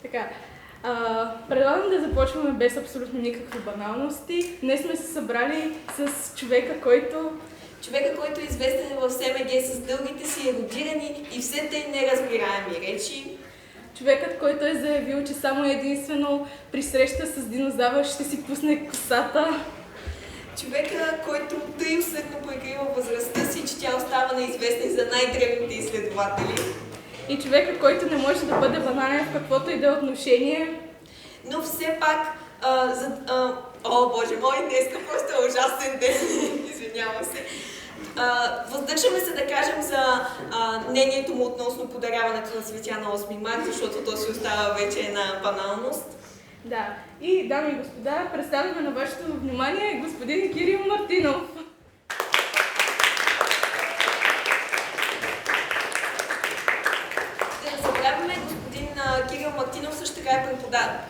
Така, предлагам да започваме без абсолютно никакви баналности. Днес сме се събрали с човека, който е известен в СМГ с дългите си ерудирани и все те неразбираеми речи. Човекът, който е заявил, че само единствено при среща с динозавър ще си пусне косата. Човека, който тъй усърдно прикрива възрастта си, че тя остава неизвестна и за най-древните изследователи. И човека, който не може да бъде банален в каквото и да е отношение. Но все пак, о боже мой, днеска просто е ужасен ден, извинявам се. Въздържаме се да кажем за мнението му относно подаряването на цветя на 8 март, защото то си остава вече една баналност. Да, и дами и господа, представяме на вашето внимание господин Кирил Мартинов. Кирил Мартинов също така е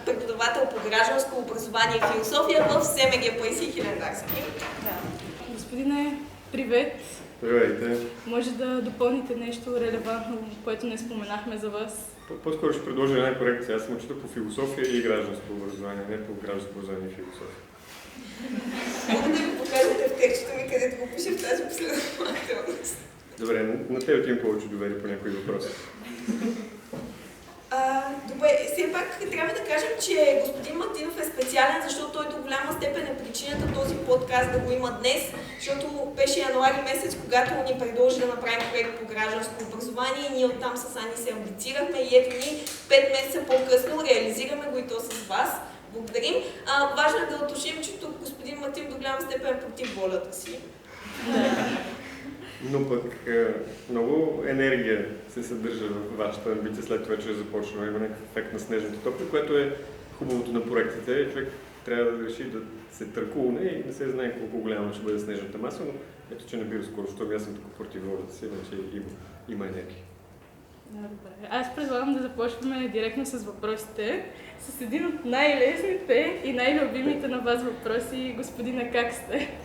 преподавател по гражданско образование и философия в СМГ Паисий Хилендарски. Да. Господине, привет! Здравейте! Може да допълните нещо релевантно, което не споменахме за вас? По-скоро ще предложа една корекция. Аз съм учител по философия и гражданско образование, не по гражданско образование и философия. Мога да ви покажете в текстчето ми, където го пише в тази последователност. Добре, на теб имам повече доверие по някои въпроси. Добре, все пак трябва да кажем, че господин Мартинов е специален, защото той до голяма степен е причината този подкаст да го има днес, защото беше януари месец, когато ни предложи да направим проект по гражданско образование и ние оттам с Ани се амбицирахме и ето ни 5 месеца по-късно реализираме го и то с вас. Благодарим. Важно е да уточним, че тук господин Мартинов до голяма степен е против волята си. Но пък много енергия се съдържа в вашата амбиция след това, че е започнала. Има някакъв ефект на снежната топка, което е хубавото на проектите. Човек трябва да реши да се търкулне и не се знае колко голяма ще бъде снежната маса, но ето, че набира скоро, защото аз съм тук против волята си, иначе има енергия. Добре. Аз предлагам да започваме директно с въпросите, с един от най-лесните и най-любимите на вас въпроси. Господина, как сте?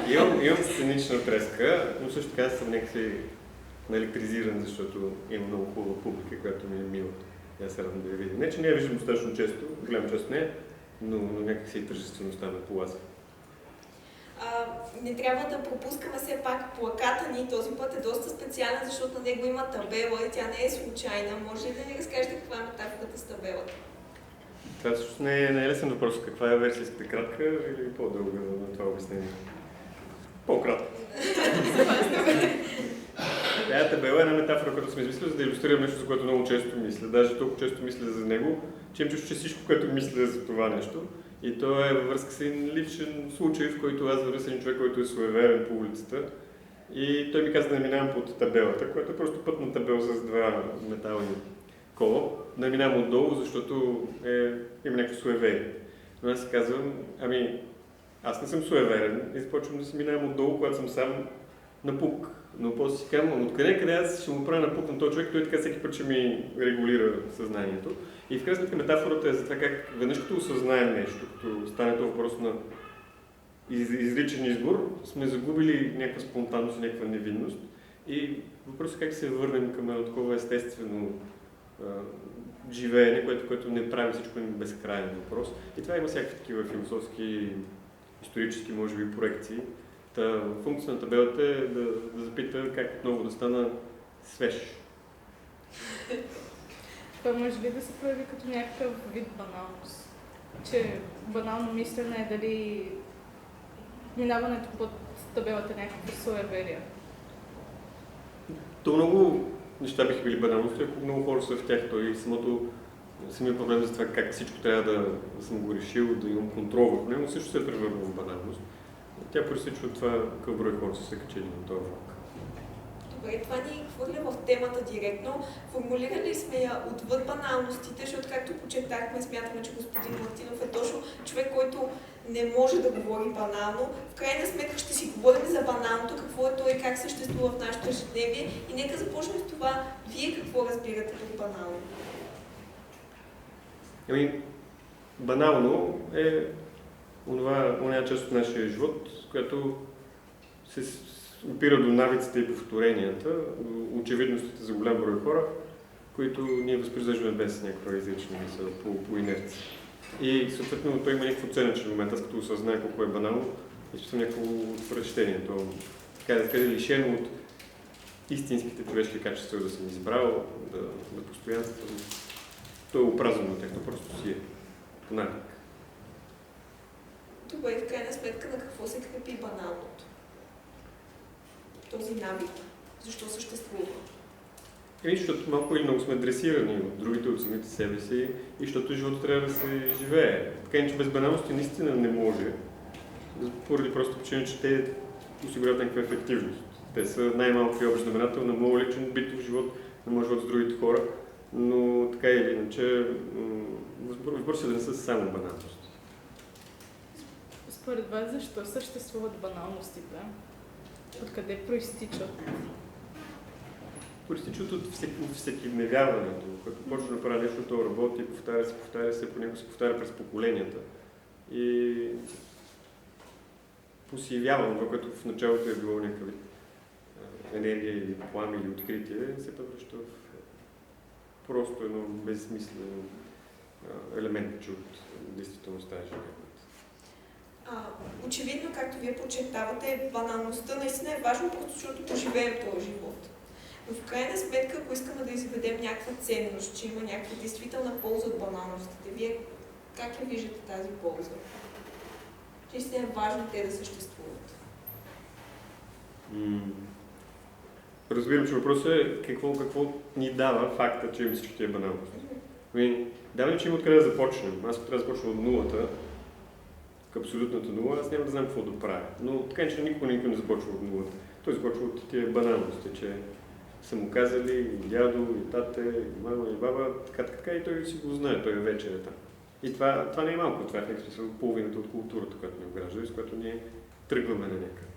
Имам сценична треска, но също така съм някакси наелектризиран, защото има много хубава публика, която ми е мила. Аз се радвам да я видя. Не, че не я виждам достатъчно често, голям част не, но някакси и тържествеността ме полазва. Не трябва да пропускаме все пак плаката ни. Този път е доста специален, защото на него има табела и тя не е случайна. Може ли да ни разкажете каква е метафората с табелата? Това всъщност не е лесен въпрос. Каква е версията? Кратка или по-дълга на това обяснение? По-кратка. Тая табела е една метафора, която сме измислили, за да илюстрирам нещо, за което много често мисля. Даже толкова често мисля за него, че им чувство, че всичко, което мисля за това нещо. И то е във връзка с един личен случай, в който аз вървя с един човек, който е суеверен по улицата. И той ми каза да не минавам под табелата, която е просто пътна табела с два метални кола. Да минавам отдолу, защото има някакво суеверие. Но аз си казвам, аз не съм суеверен и започвам да си минавам отдолу, когато съм сам напук. Но после си казвам, откъде аз ще му правя напук на този човек, той така всеки път ще ми регулира съзнанието. И в крайна сметка метафората е за това как веднъж като осъзнаем нещо, като стане това въпрос на изричен избор, сме загубили някаква спонтанност и някаква невинност. И въпросът е как се върнем към едно такова естествено живеене, което не прави всичко безкрайен въпрос. И това има всякакви такива философски, исторически, може би, проекции. Функция на табелата е да запита как отново да стана свеж. Това може ли да се прояви като някакъв вид баналност? Че банално мислене е дали минаването под табелата е някаква суеверия? То много неща биха били баналности, ако много хора са в тях. Той самия проблем за това как всичко трябва да съм го решил, да имам контрол върху него, също се е превърнал в баналност. Тя пресича от това какъв брой хора са се качели на този влак. Добре, това ни хвърля в темата директно. Формулирали сме я отвъд баналностите, защото както почертахме, смятаме, че господин Мартинов е точно човек, който не може да говори банално. В крайна сметка ще си говорим за баналното, какво е то и как съществува в нашето ежедневие. И нека започнем с това. Вие какво разбирате под банално? Банално е оная част от нашия живот, която се опира до навиците и повторенията, до очевидностите за голям брой хора, които ние възпроизвеждаме без някаква изрична мисъл, по инерция. И съответно той има някакво ценен момент, аз като осъзнае колко е банално, изпитвам някакво отвращение. То, така да кажа, лишено от истинските човешки качества да съм избрал, да постоянствам. То е опразвано от тях, то просто си е по навик. Добре, в крайна сметка на какво се крепи баналното? Този навик, защо съществува? Защото малко или много сме дресирани от другите, от самите себе си и защото живота трябва да се живее. Така че без баналности наистина не може, поради просто причина, че те осигуряват някаква ефективност. Те са най-малко общ знаменател на моят личен битов живот, на моят живот с другите хора, но така или иначе въпросът да не са само баналности. Според вас, защо съществуват баналностите? Откъде проистичат? Проистичат от всекидневяването. Като почва да прави нещо, то работи, повтаря се, понякога се повтаря през поколенията. И посивява това, което в началото е било някакъв енергия или плам или откритие, се превръща в просто едно безсмислено елементче от действителността и живота. Очевидно, както вие подчертавате, баналността наистина е важно, просто защото поживеем този живот. Но в крайна сметка, ако искаме да изведем някаква ценност, че има някаква действителна полза от баналностите, вие как я виждате тази полза? Че наистина е важно те да съществуват. Разбирам, че въпросът е какво ни дава факта, че имам всички тия баналности. Дава ли, че има откъде да започнем? Аз трябва да започна от нулата, к абсолютната нула, аз няма да знам какво да правя. Но така че никога не започва от нулата. Той започва от тия баналности, че са му казали и дядо, и тате, и мама, и баба, така, и той си го знае, той вече е там. И това не е малко, това е в някакъв смисъл половината от културата, която ни обгражда и с която ние тръгваме на някъде.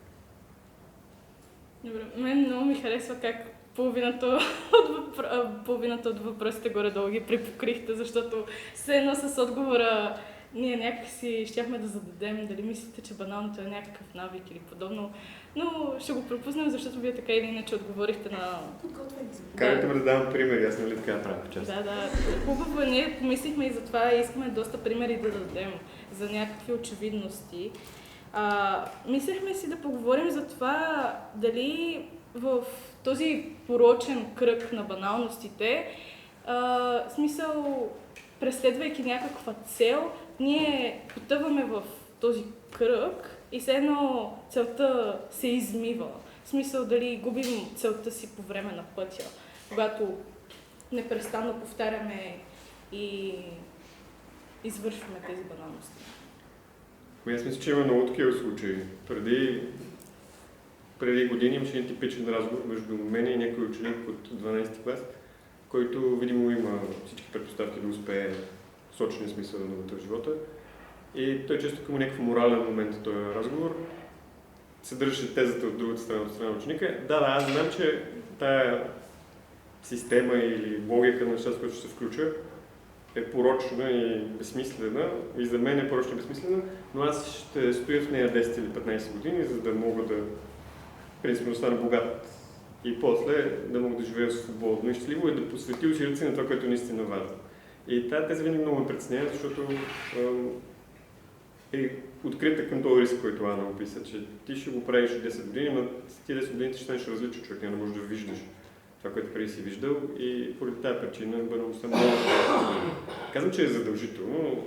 Добре, мен много ми харесва как половината от въпросите горе-долу ги припокрихте, защото все едно с отговора ние някакси щяхме да зададем дали мислите, че баналното е някакъв навик или подобно, но ще го пропуснем, защото вие така или иначе отговорихте на... Карайте ме да давам примери, аз нали така правя част. Да, хубаво е, ние помислихме и за това и искаме доста примери да дадем за някакви очевидности. Мислехме си да поговорим за това дали в този порочен кръг на баналностите, смисъл, преследвайки някаква цел, ние потъваме в този кръг и все едно целта се измива. В смисъл дали губим целта си по време на пътя, когато непрестанно повтаряме и извършваме тези баналности. Аз мисля, че има много такива случаи. Преди години имаше един типичен разговор между мен и някой ученик от 12-ти клас, който видимо има всички предпоставки да успее в сочния смисъл на науката в живота. И той често към някакъв морален момент в този разговор съдържаше тезата от другата страна, от страна на ученика. Да, аз знам, че тая система или логика на нещата, която ще се включа, е порочна и безсмислена, и за мен е порочна и безсмислена, но аз ще стоя в нея 10 или 15 години, за да мога да, принципно, да стана богат и после да мога да живея свободно и щастливо и да посвети усилията си на това, което е наистина важно. И тази теза винаги много ме притеснява, защото е открита към този риск, който Ана описа, че ти ще го правиш 10 години, но ти 10 години ти ще станеш различен човек, няма да можеш да виждаш това, което преди си виждал и поради тази причина баналността много казвам, че е задължително, но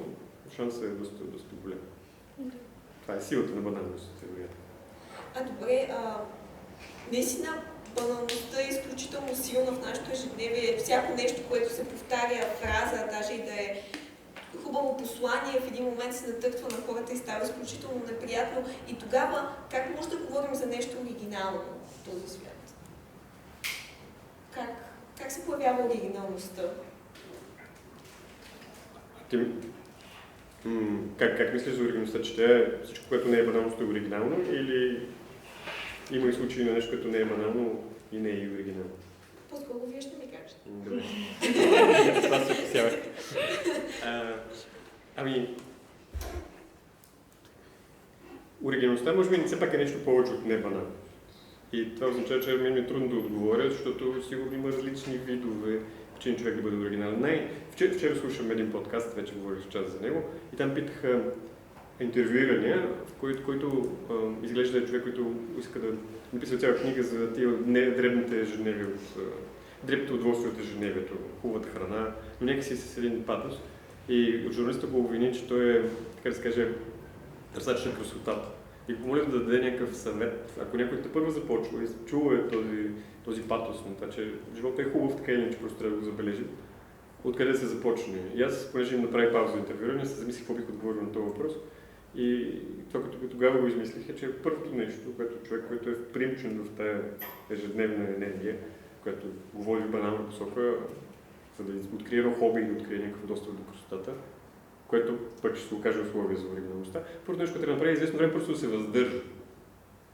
шансът е доста голям. Това е силата на баналността. Добре, наистина баналността е изключително силна в нашето ежедневие. Всяко нещо, което се повтаря, фраза, даже и да е хубаво послание, в един момент се натъртва на хората и става изключително неприятно. И тогава как може да говорим за нещо оригинално в този свят? Как се появява оригиналността? Как мислиш за оригиналността? Че всичко, което не е банално, е оригинално или има и случаи на нещо, което не е банално и не е и оригинално? По-скоро вие ще ми кажете. Добре. Това се опасявах. Оригиналността може би все пак е нещо повече от не банално. И това означава, че мен е трудно да отговоря, защото сигурно има различни видове причини човек да бъде оригинален. Вчера слушам един подкаст, вече говорих час за него, и там питаха интервюирания, в който изглежда човек, който иска да написва цяла книга за тия дребните ежедневия от дребните удоволствия от ежедневието, хубавата храна, но някакси с един патос. И от журналиста го обвини, че той е, така да се каже, търсач на красотата. И го моля да даде някакъв съвет, ако някой те първо започва и чува този патос на това, че живота е хубав, така или иначе просто трябва да го забележим. Откъде да се започне? И аз, понеже им направи пауза за интервюиране, се замислих какво бих отговорил на този въпрос. И това, като тогава го измислих, е, че първото нещо, което човек, който е впримчен в тази ежедневна енергия, която го води в банална посока, за да открие едно хоби и да открие някакъв достъп до красотата, което пък ще се окаже условие за оригиналността. Първото нещо, което трябва да направи, известно време просто да се въздържа.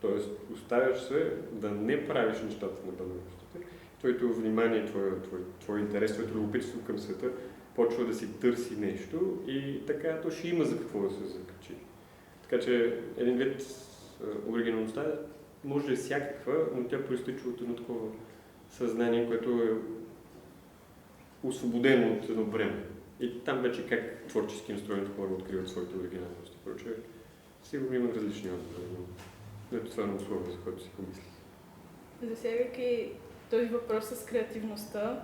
Тоест, оставяш се да не правиш нещата на баналностите. Твоето внимание, твой интерес, твоето любопитство към света почва да си търси нещо и така то ще има за какво да се закачи. Така че един вид оригиналността може да е всякаква, но тя проистича от едно такова съзнание, което е освободено от едно бреме. И там вече как творчески настроените хора откриват своите оригиналности. Проче, сигурно има различни отговори, но ето това е условие, за което си помислих. Засягайки този въпрос с креативността,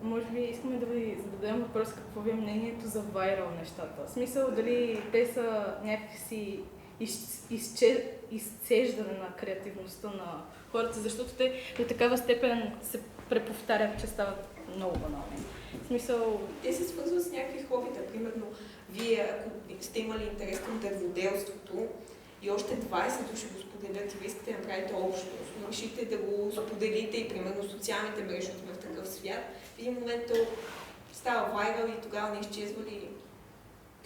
може би искаме да ви зададем въпрос какво ви е мнението за вайрал нещата. В смисъл дали те са някакси изцеждане на креативността на хората, защото те до такава степен се преповтарят, че стават много банални. В смисъл... Те се свързват с някакви хобита. Примерно, вие, ако сте имали интерес към дърводелството и още 20 души го споделят и вие искате да направите общност, но решите да го споделите и примерно социалните мрежи сме в такъв свят, в един момент то става вайрал и тогава не изчезва ли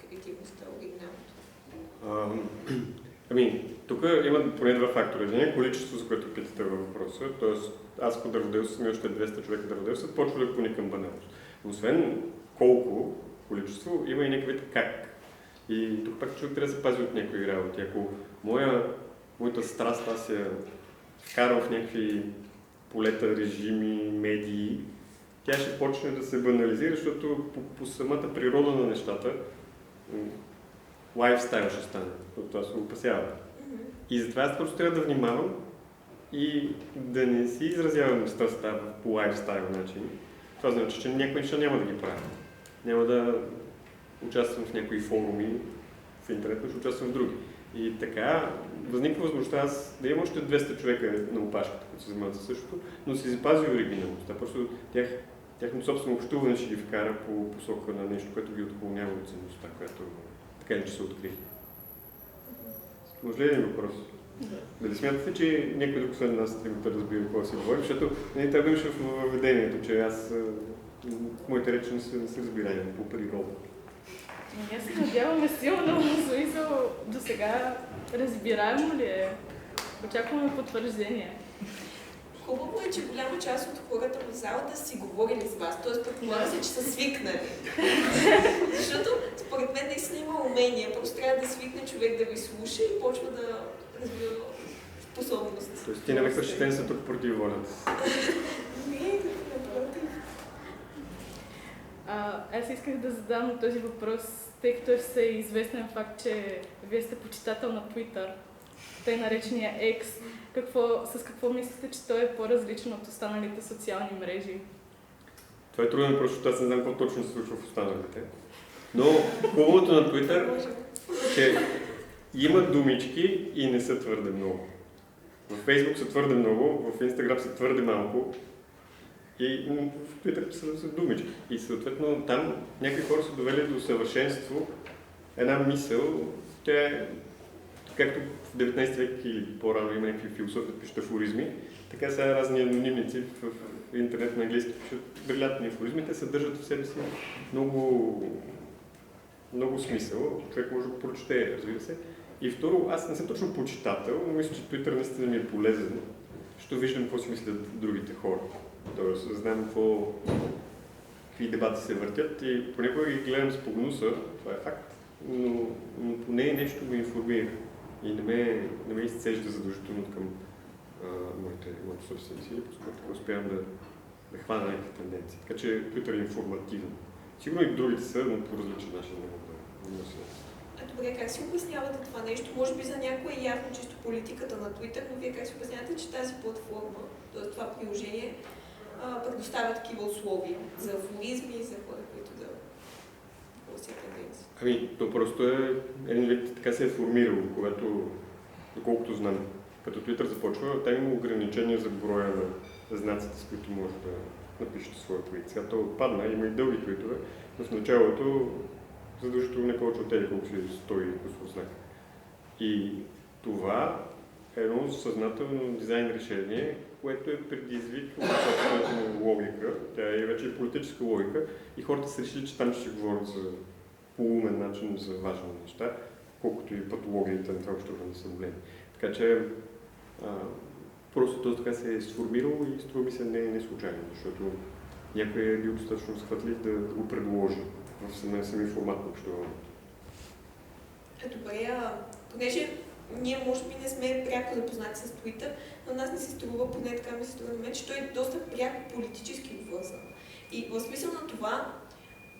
креативността, оригиналното? Тук има поне два фактора. Един е количество, за което питате във въпроса. Тоест, аз ако дърводелствам и още 200 човека дърводелстват, почва да клони към баналност. Освен колко количество, има и някакъв вид как. И тук пак човек трябва да се пази от някои работи. Ако моята страст, аз я вкарам в някакви полета, режими, медии, тя ще почне да се банализира, защото по самата природа на нещата лайфстайл ще стане, защото аз се опасявам. И затова аз просто трябва да внимавам и да не си изразявам страстта по лайфстайл начин. Това значи, че някои неща няма да ги правя. Няма да участвам в някои форуми в интернет, но ще участвам в други. И така възниква възможността аз да имам още 200 човека на опашката, които се занимават със същото, но си запази оригиналността. Просто тяхното собствено общуване ще ги вкара по посока на нещо, което ги отклонява от ценността, която така ли че се откри. Може ли един въпрос? Да. Дали смятате, че някой друг след нас трябва да разбира какво си говори, защото не трябва да имаш в въведението, че аз моите речи не се разбираем по природа. Ние се надяваме силно, в смисъл до сега разбираемо ли е? Очакваме потвърждение. Хубаво е, че голяма част от хората в залата си говорили с вас, т.е. предполага се, че са свикнали. Защото според мен наистина има умение, просто трябва да свикне човек да ви слуша и почва да развива способности. Тоест ти намекваш, че те не са тук против волята. Не, напротив. Аз исках да задам този въпрос, тъй като е известен факт, че вие сте почитател на Twitter, тъй наречения X. С какво мислите, че той е по-различен от останалите социални мрежи? Това е трудно, защото аз не знам какво точно се случва в останалите. Но хубавото на Twitter, че има думички и не са твърде много. В Facebook са твърде много, в Instagram са твърде малко и в Twitter са думички. И съответно там някои хора са довели до съвършенство една мисъл, тя е както в 19 век или по-рано има някакви философии, пишат афоризми, така сега разни анонимници в интернет на английски пишат брилянтни афоризми, те съдържат в себе си много смисъл, човек може да го прочете, разбира се. И второ, аз не съм точно почитател, но мисля, че Twitter наистина ми е полезен, защото виждам какво си мислят другите хора. Тоест, знам какви дебати се въртят и понякога ги гледам с погнуса, това е факт, но поне нещо го информира. И не ме изцежда задължително към моите собствени сили, просто така успявам да хвана някакви тенденции. Така че Twitter е информативен. Сигурно и другите са, но по различен начин не могат да носят. Добре, как си обяснявате това нещо? Може би за някой е явно чисто политиката на Twitter, но вие как си обяснявате, че тази платформа, т.е. това приложение, предоставя такива условия за афоризми и за хора, които да гласят тенденции? Ами, то просто е един вид така се е формирало, когато, доколкото знам, като Twitter започва, там има ограничения за броя на знаците, с които може да напишете своя твит. Сега то отпадна, има и дълги твитове, но в началото задължително не повече от тези, колко си 100 и кусор знак. И това е едно съзнателно дизайн решение, което е предизвикало собствената логика, тя е вече политическа логика и хората са решили, че там ще говорят за по-умен начин за важни неща, колкото и патологиите на това общуване са големи. Така че просто този така се е сформирал и струва ми се не случайно, защото някой е бил достатъчно схватлив да го предложи в самия формат на общуването. Добре, понеже ние може би не сме пряко запознати с Twitter, но нас не се струва, поне така ми се струва на мен, че той е доста пряко политически обвързан. И в смисъл на това,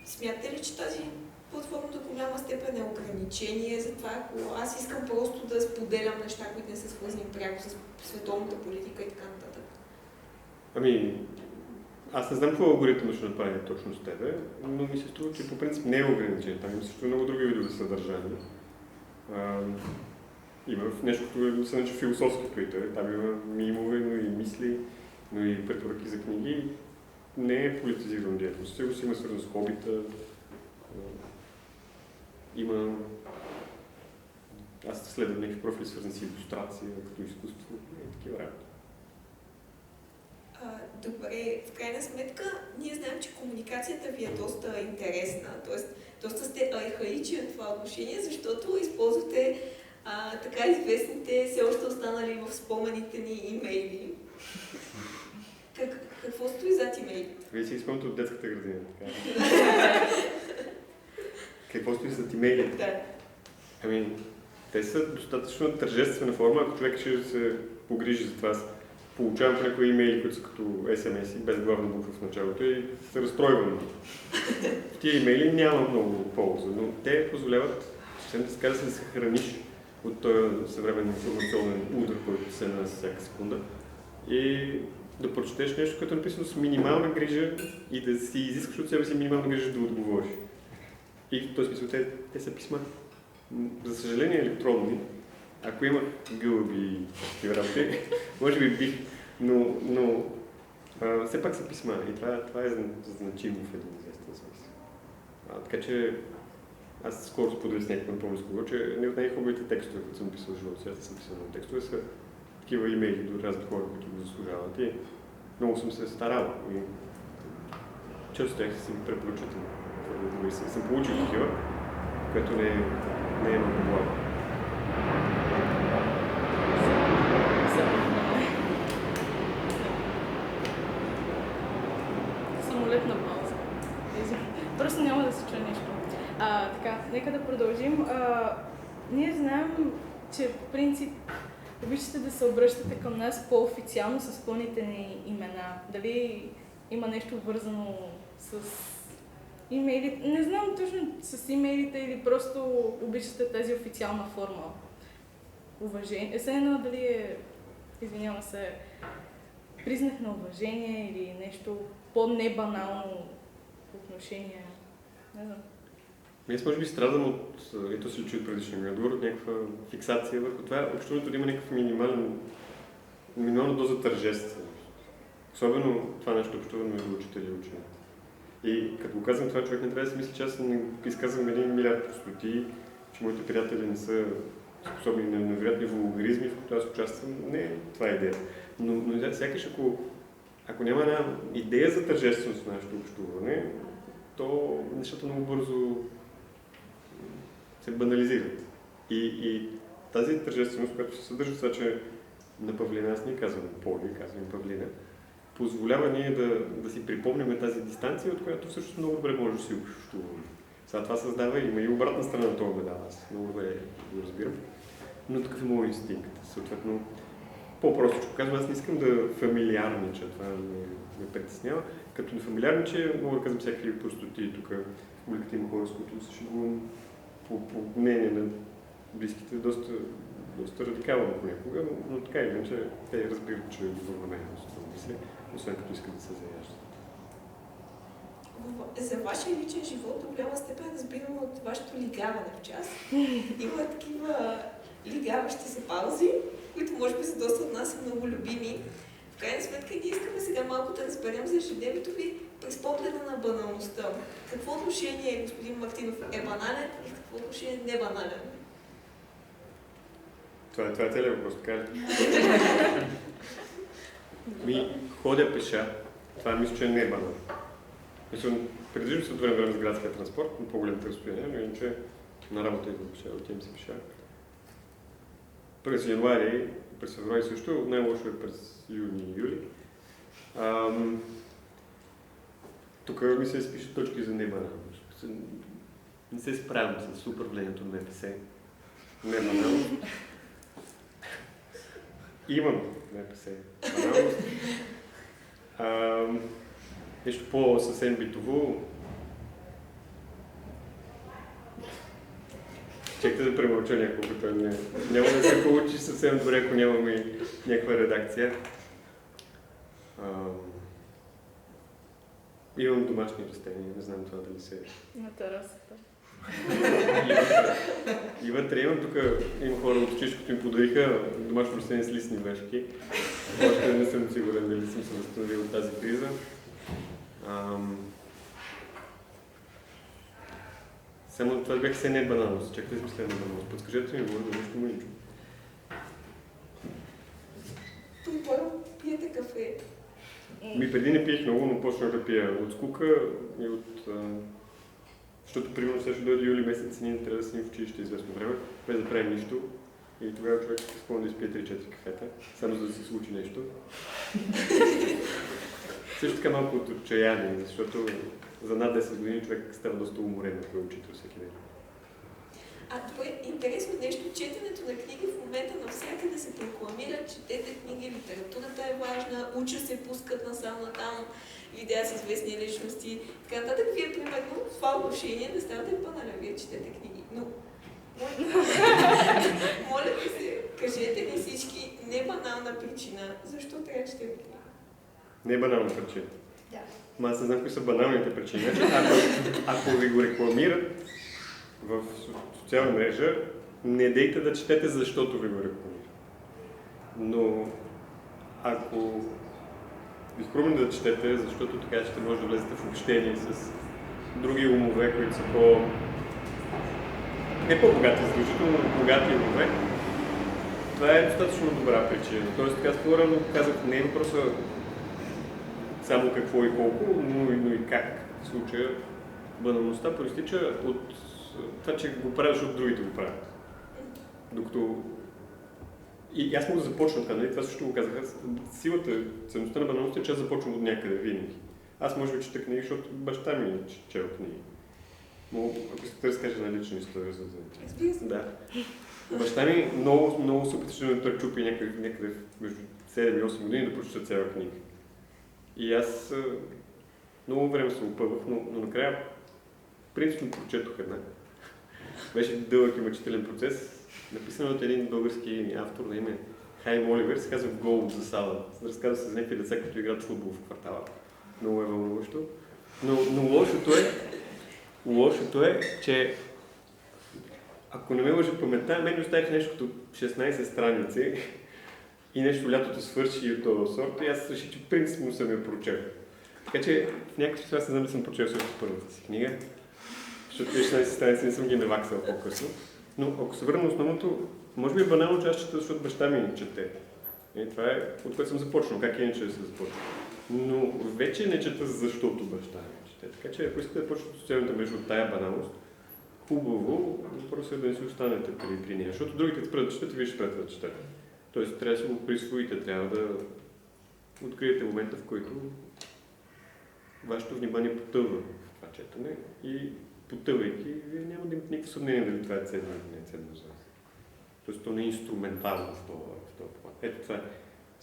смятате ли, че тази платформа до голяма степен е ограничение за това, ако аз искам просто да споделям неща, които не са свързани пряко с световната политика и така нататък? Ами, аз не знам какво алгоритъм ще направи точно с тебе, но ми се струва, че по принцип не е ограничен. Там има също много други видове съдържания. Има в нещо, което се нарича философски Twitter. Там има мимове, но и мисли, но и препоръки за книги. Не е политизиран дейност. Сигурно си има свързано с хобита. Има... Аз следвам някакви профили, свързани с илюстрация, като изкуство и такива работи. Добре, в крайна сметка, ние знаем, че комуникацията ви е доста интересна, т.е. доста сте архаични в това отношение, защото използвате така известните, все още останали в спомените ни имейли. Какво стои зад имейлите? Вие си спомняте от детската градина, така. Какво стои зад имейлите? Да. Ами, те са достатъчно тържествена форма, ако човек ще се погрижи за това. Получавам някои имейли, които са като SMS-и, без главна буква в началото и се разстройвам. В тия имейли няма много полза, но те позволяват, съвсем да се да се храниш от този съвременен информационен удар, който се на всяка секунда и да прочетеш нещо, което е написано с минимална грижа и да си изискаш от себе си минимална грижа да отговориш. И в този смисъл те са писма, за съжаление електронни. Ако имах гълъби и такива работи, може би бих, но все пак са писма и това е значимо в един известен смисъл. Така че аз скоро споделя с някакъв напомня с кого, че едни от най-хубавите текстове, които съм писал в живота си, аз съм писал много текстове, са такива имейли до разни хора, които го заслужават и много съм се старал и често тях си ги препоръчвам. Съм получил такива, което не е много благо. Самолетна пауза. Просто няма да се чуе нещо. Така, нека да продължим. Ние знаем, че по принцип обичате да се обръщате към нас по-официално с пълните ни имена. Дали има нещо вързано с имейлите? Не знам точно с имейлите или просто обичате тази официална форма. Уважение. Едно дали е, извинявам се, признак на уважение или нещо по-небанално отношение. Не знам. Аз може би страдам от, ето се личи от предишния ми отговор, от някаква фиксация върху това, общуването да има някакъв минимална доза тържественост. Особено това нещо общуване между учители и ученици. И като го казвам това, човек не трябва да си мисли, че аз не изказвам 1 милиард простоти, че моите приятели не са способни на невероятни вулгаризми, в които аз участвам. Не, това е идея. Но сякаш ако няма една идея за тържественост на нашето общуване, то нещата много бързо се банализират. И тази тържественост, която се съдържа в това, че на Павлина, аз не казвам Поли, казвам Павлина, позволява ние да си припомним тази дистанция, от която всъщност много добре може да си общуваме. Сега това създава, има и обратна страна на това медал, аз много добре го разбирам. Но такъв е моят инстинкт. Съответно, по-простичко казвам, аз не искам да фамилиарнича, това ме притеснява. Като нефамилиарно, че мога да казвам всякакви простоти. Тук в публиката има хора, с които се шегувам по мнение на близките, доста радикално понякога, но така или иначе те разбират, че е добронамерено с това мисля, освен като искат да се заяждат. За вашия личен живот до голяма степен разбирам от вашето лигаване в час. Има такива лигаващи се паузи, които може би за доста от нас са много любими. В крайна сметка ние искаме сега малко да разберем за ежедневието ви през погледа на баналността. Какво отношение господин Мартинов е банален и какво отношение не банален? Това е целият въпрос, така ли? Ходя пеша. Това мисля, че не е банално. Придържам се от време с градския транспорт, на по-големите разстояния, но иначе на работа идвам пеша, отивам си пеша. През януари, през февруари също, най-лошо е през юни и юли. Тук ми се изпишат точки за небаналност. Не се справям с управлението на МПС. Небаналност. Имам МПС. Баналност. Нещо по-съвсем битово. Чекайте да премълча няколко, няма да се получи съвсем добре, ако нямаме някаква редакция. Имам домашни растения, не знам това дали се... На терасата. И вътре имам, тук има хора от училището ми подариха домашно растение с листни мешки. Още не съм сигурен дали съм се възстановил от тази криза. Само това бях все не баналност. Чакайте да смисля на баналност. Подскажете ми, може да нещо му ничо. Предполагам, пиете кафе. Преди не пиех много, но почнах да пия от скука и от... Защото, примерно, сега ще дойде юли месец и ние трябва да седим в училище известно време, без да правим нищо. И тогава човек се спомня да изпие 3-4 кафета, само за да се случи нещо. Също така малко от отчаяние, защото за над 10 години човек става доста уморен, ако е учител всеки ден. Добре, интересно нещо, четенето на книги в момента навсякъде се прокламира, четете книги, литературата е важна, уча се, пускат насам-натам видеа с известни личности. Така нататък, вие примерно в това отношение не ставате банален, вие четете книги. Но, моля ви се, кажете ни всички небанална причина, защо трябва да четете книги? Не е банална причина. Да. Аз не знам кои са баналните причини. Ако ви го рекламират в социална мрежа, не дейте да четете, защото ви го рекламират. Но ако ви хрумне да четете, защото така ще може да влезете в общение с други умове, които са не по-богати, задължително, но богати умове, това е достатъчно добра причина. Тоест, така по-рано казах, не е въпроса само какво и колко, но и как. В случая баналността проистича от това, че го правиш, защото другите го правят. Докато... И аз мога да започна така, нали? Това също го казах. Силата, ценността на баналността е, че аз започвам от някъде винаги. Аз може би чета книги, защото баща ми чел книги. Но ако се разкажа на лична история за това. Да. Баща ми много се опитваше да той чупи някъде между 7 и 8 години да прочета цяла книга. И аз много време се опъвах, но накрая принципно прочетох една. Беше дълъг и мъчителен процес, написан от един български автор на име Хайм Оливер, се казва Гол за сала. Разказва се за някакви деца, които играят в футбол в квартала. Много е вълнуващо. Но лошото е, че ако не ме лъжи паметта, мен ми оставих нещо като 16 страници и нещо лятото свърши от този сорт и аз реших, че принципно съм я прочел. Така че в някакъв часа не знам да съм прочел също първата си книга, защото 16 страници не съм ги наваксал по-късно. Но ако се върна основното, може би е банално, че аз чета, защото баща ми чете. И това е от което съм започнал, как иначе да се започна. Но вече не чета, защото баща ми чете. Така че ако искате да почнете социалната мрежа от тая баналност, хубаво, просто е да не си останете при нея, защото другите спрат да четете, вие ще спрете да четете. Тоест трябва да си го присвоите, трябва да откриете момента, в който вашето внимание потъва в това четене и потъвайки, вие няма да имате никакво съмнение дали това е ценно или не е ценно за вас. Тоест то не е инструментално в този план. Ето това е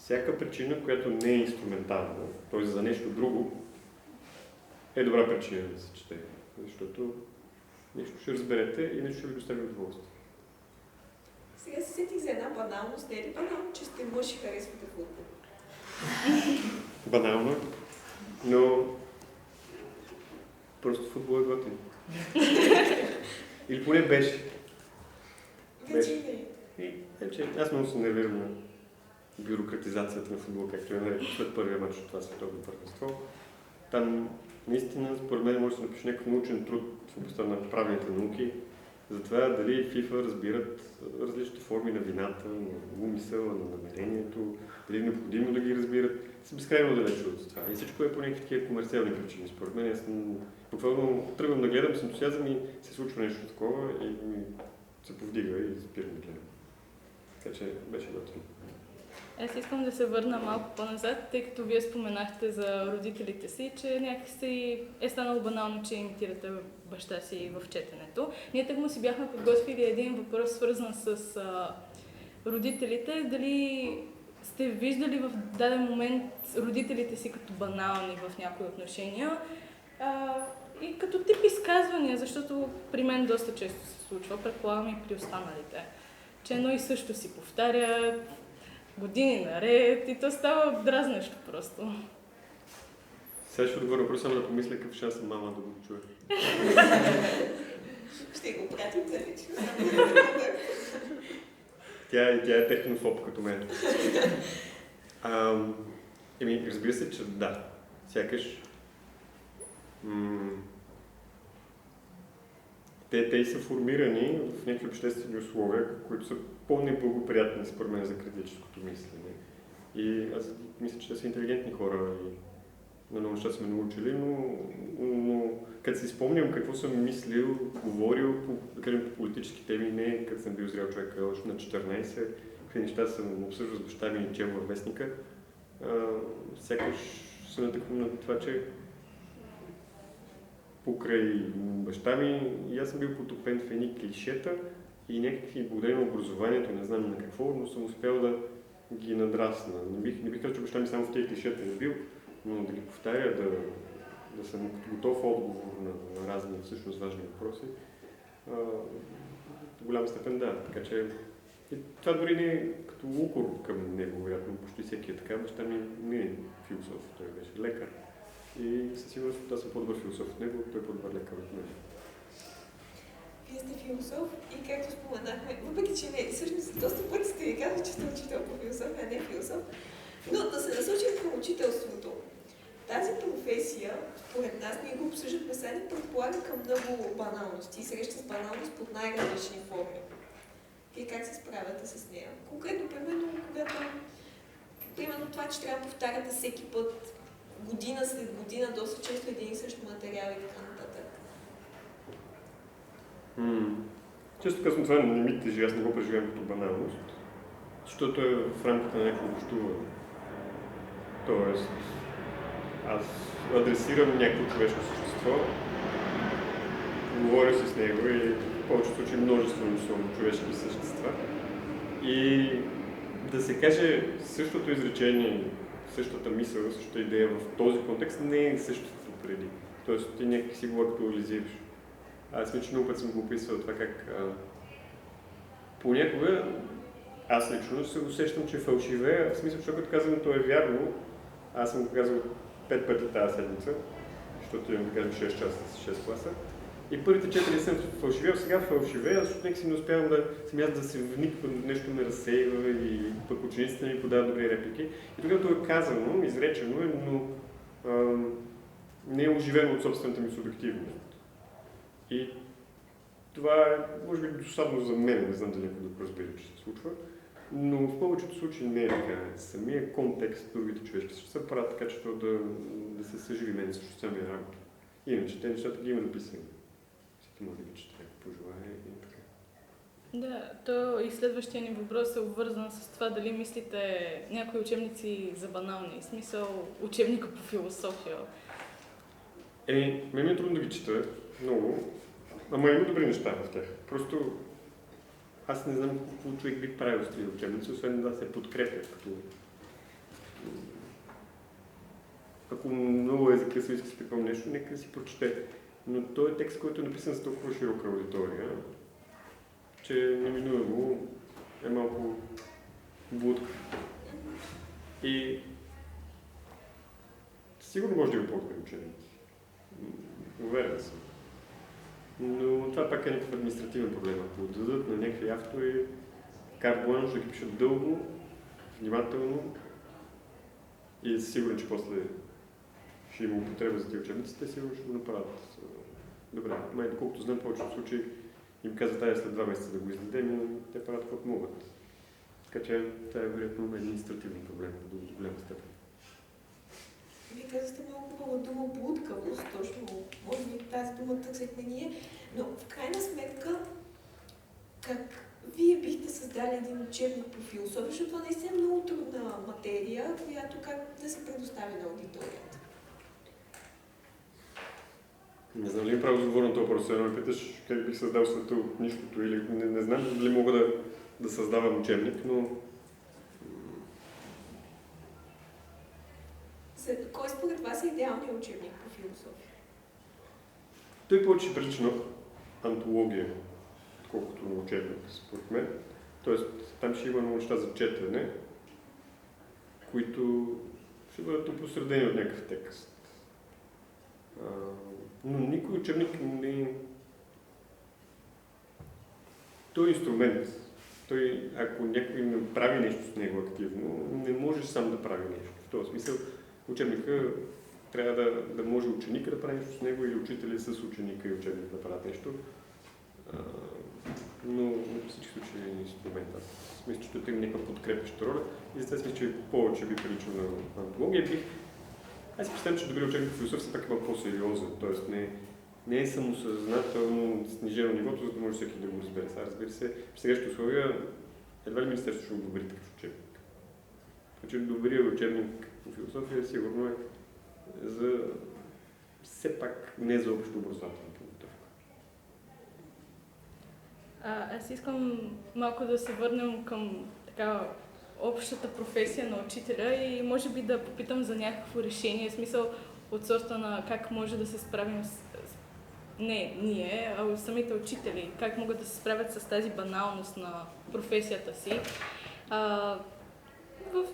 всяка причина, която не е инструментална, т.е. за нещо друго, е добра причина да се чете. Защото нещо ще разберете и нещо ще ви достави удоволствие. Сега се сетих за една баналност. Не е ли банално, че сте мъж и харесвате футбол? Банално, но просто футбол е готин. Или поне беше. Вече не е. И вече аз много се нервирам на бюрократизацията на футбол, както я нарече след първия мач от това световно първенство. Там наистина, според мен, може да се напише някакъв научен труд в областта на правилните науки за това дали FIFA разбират различните форми на вината, на умисъла, на намерението, дали е необходимо да ги разбират. Са безкрайно далече от това. И всичко е по някакви такива комерциални причини. Според мен, аз буквално тръгвам да гледам с ентусиазъм и се случва нещо такова и ми се повдига и спирам да гледам. Така че беше готово. Аз искам да се върна малко по-назад, тъй като вие споменахте за родителите си, че някакси е станало банално, че имитирате баща си в четенето. Ние тъкмо си бяхме подготвили един въпрос, свързан с родителите. Дали сте виждали в даден момент родителите си като банални в някои отношения и като тип изказвания, защото при мен доста често се случва, предполагам и при останалите, че едно и също си повтаря години наред и то става дразнещо просто. Сега ще отговоря въпрос, само да помисля какъв шанс е мама да го чуе. Ще го пратим за лично. Тя е технофоб като мен. Разбира се, че да. Сякаш те са формирани в някакви обществени условия, които са по-неблагоприятни според мен за критическото мислене. И аз мисля, че те са интелигентни хора и на много неща сме научили, но като си спомням какво съм мислил, говорил да кажем, по политически теми, не като съм бил зрял човек още на 14, какви неща съм обсъждал с баща ми и чел във вестника, сякаш се натъквам на това, че покрай баща ми и аз съм бил потопен в едни клишета и някакви благодарение на образованието, не знам на какво, но съм успял да ги надрасна. Не бих казал, че баща ми само в тези клишета не бил, но да ги повтаря, да съм готов отговор на разни всъщност важни въпроси. В голяма степен да. Така че и това дори не е като укор към него, вероятно почти всеки е така. Баща ми не е философ, той беше лекар. И със сигурност аз съм по-добър философ от него, той е по-добър лекар от мен. Вие сте философ и както споменахме, въпреки че не, всъщност доста пъти сте ви казали, че сте учител по философия, а не философ, но да се насочим към учителството. Тази професия, според нас, ние го обсъждахме сега, не предполага към много баналности и среща с баналност под най-различни форми. Вие как се справяте с нея? Конкретно, примерно това, че трябва да повтаряте всеки път, година след година, доста често един и същ материал и така нататък. Често казвам това, не ми тежи, аз не го преживявам като баналност, защото е в рамките на някакво общуване. Тоест, аз адресирам някакво човешко същество, говоря си с него и в повечето случаи множествено са човешки същества. И да се каже същото изречение, същата мисъл, същата идея в този контекст не е същото преди. Тоест ти някак си го актуализираш. Аз вече много път съм го описвал това как понякога аз лично се усещам, че фалшивея, в смисъл, че като казвам, то е вярно. Аз съм го казал 5 пъти тази седмица, защото имам да кажем 6 часа с 6 класа. И първите 4 съм фалшивял, сега фалшивея, защото някак си не успявам да се вниквам, нещо ме разсейва и пък учениците ми подават добри реплики. И тогава това е казано, изречено е, но не е оживено от собствената ми субективност. И това е, може би, досадно за мен, не знам дали някой да разбира, че се случва, но в повечето случаи не е така. Самия контекст, другите човешки същества правят така, че да се съживи мен също самия работа. Иначе те нещата ги има написани. Всеки може да чете, ако пожелае и така. Да, то и следващия ни въпрос е обвързан с това дали мислите някои учебници за банални, в смисъл учебника по философия. Мен е трудно да ги чета, много, ама има добри неща в тях. Просто аз не знам какво човек би правил с тези учебници, освен да се подкрепят, като ако много езика си иска такова нещо, нека да си прочете. Но той е текст, който е написан за толкова широка аудитория, че неминуемо е малко блудкав. И сигурно може да го ползват ученици. Уверен съм. Но това пак е някакъв административен проблем. Ако дадат на някакви автори карт бланш да ги пишат дълго, внимателно и сигурен, че после ще има употреба за тези учебници, те сигурно ще го направят. Добре, май доколкото знам, повечето случаи им казват, след 2 месеца да го издадем, но те правят каквото могат. Така че това е вероятно административен проблем до голяма степен. Вие казахте много хубава дума блудкавост, точно, може би тази дума търсехме ние, но в крайна сметка, как вие бихте създали един учебник по философия, защото това наистина е много трудна материя, която как да се предостави на аудиторията? Не знам ли ми право да отговоря на този въпрос, ме питаш как бих създал света от нищото или не знам дали мога да създавам учебник, но... Кой според вас е идеалният учебник по философия? Той повече прилича на антология, отколкото на учебник, според мен. Тоест, там ще има много неща за четене, които ще бъдат опосредени от някакъв текст. Но никой учебник не... Той е инструмент. Той, ако някой не прави нещо с него активно, не може сам да прави нещо. В този смисъл, учебника трябва да може ученика да прави нещо с него или учители с ученика и учебник да правят нещо. Но в всички случаи е инструмент. Аз мисля, че той има някаква подкрепяща роля и затова мисля, че повече би приличал на антология. Аз си представям, че добрият учебник по философия все пак е малко по-сериозен, т.е. не е самосъзнателно снижено нивото, за да може всеки да го разбере. Разбира се, в сегашните условия едва ли Министерството ще одобри такъв учебник. Значи добрият учебник по философия сигурно е за все пак не за общо образователна подготовка. Аз искам малко да се върнем към така общата професия на учителя и може би да попитам за някакво решение, в смисъл от сорта на как може да се справим не ние, а самите учители, как могат да се справят с тази баналност на професията си.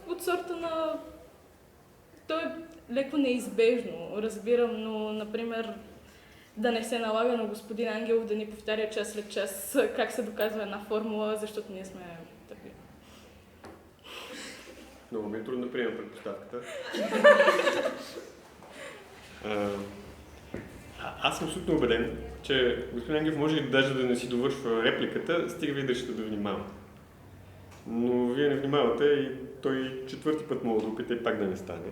От сорта на... То е леко неизбежно, разбирам, но, например, да не се налага на господин Ангелов да ни повтаря час след час как се доказва една формула, защото ние сме такива. Много ми е трудно да приема предпоставката. Аз съм абсолютно убеден, че господин Ангелов може даже да не си довършва репликата, стига вие да решите да внимава. Но вие не внимавате и той 4-ти път мога да опита и пак да не стане.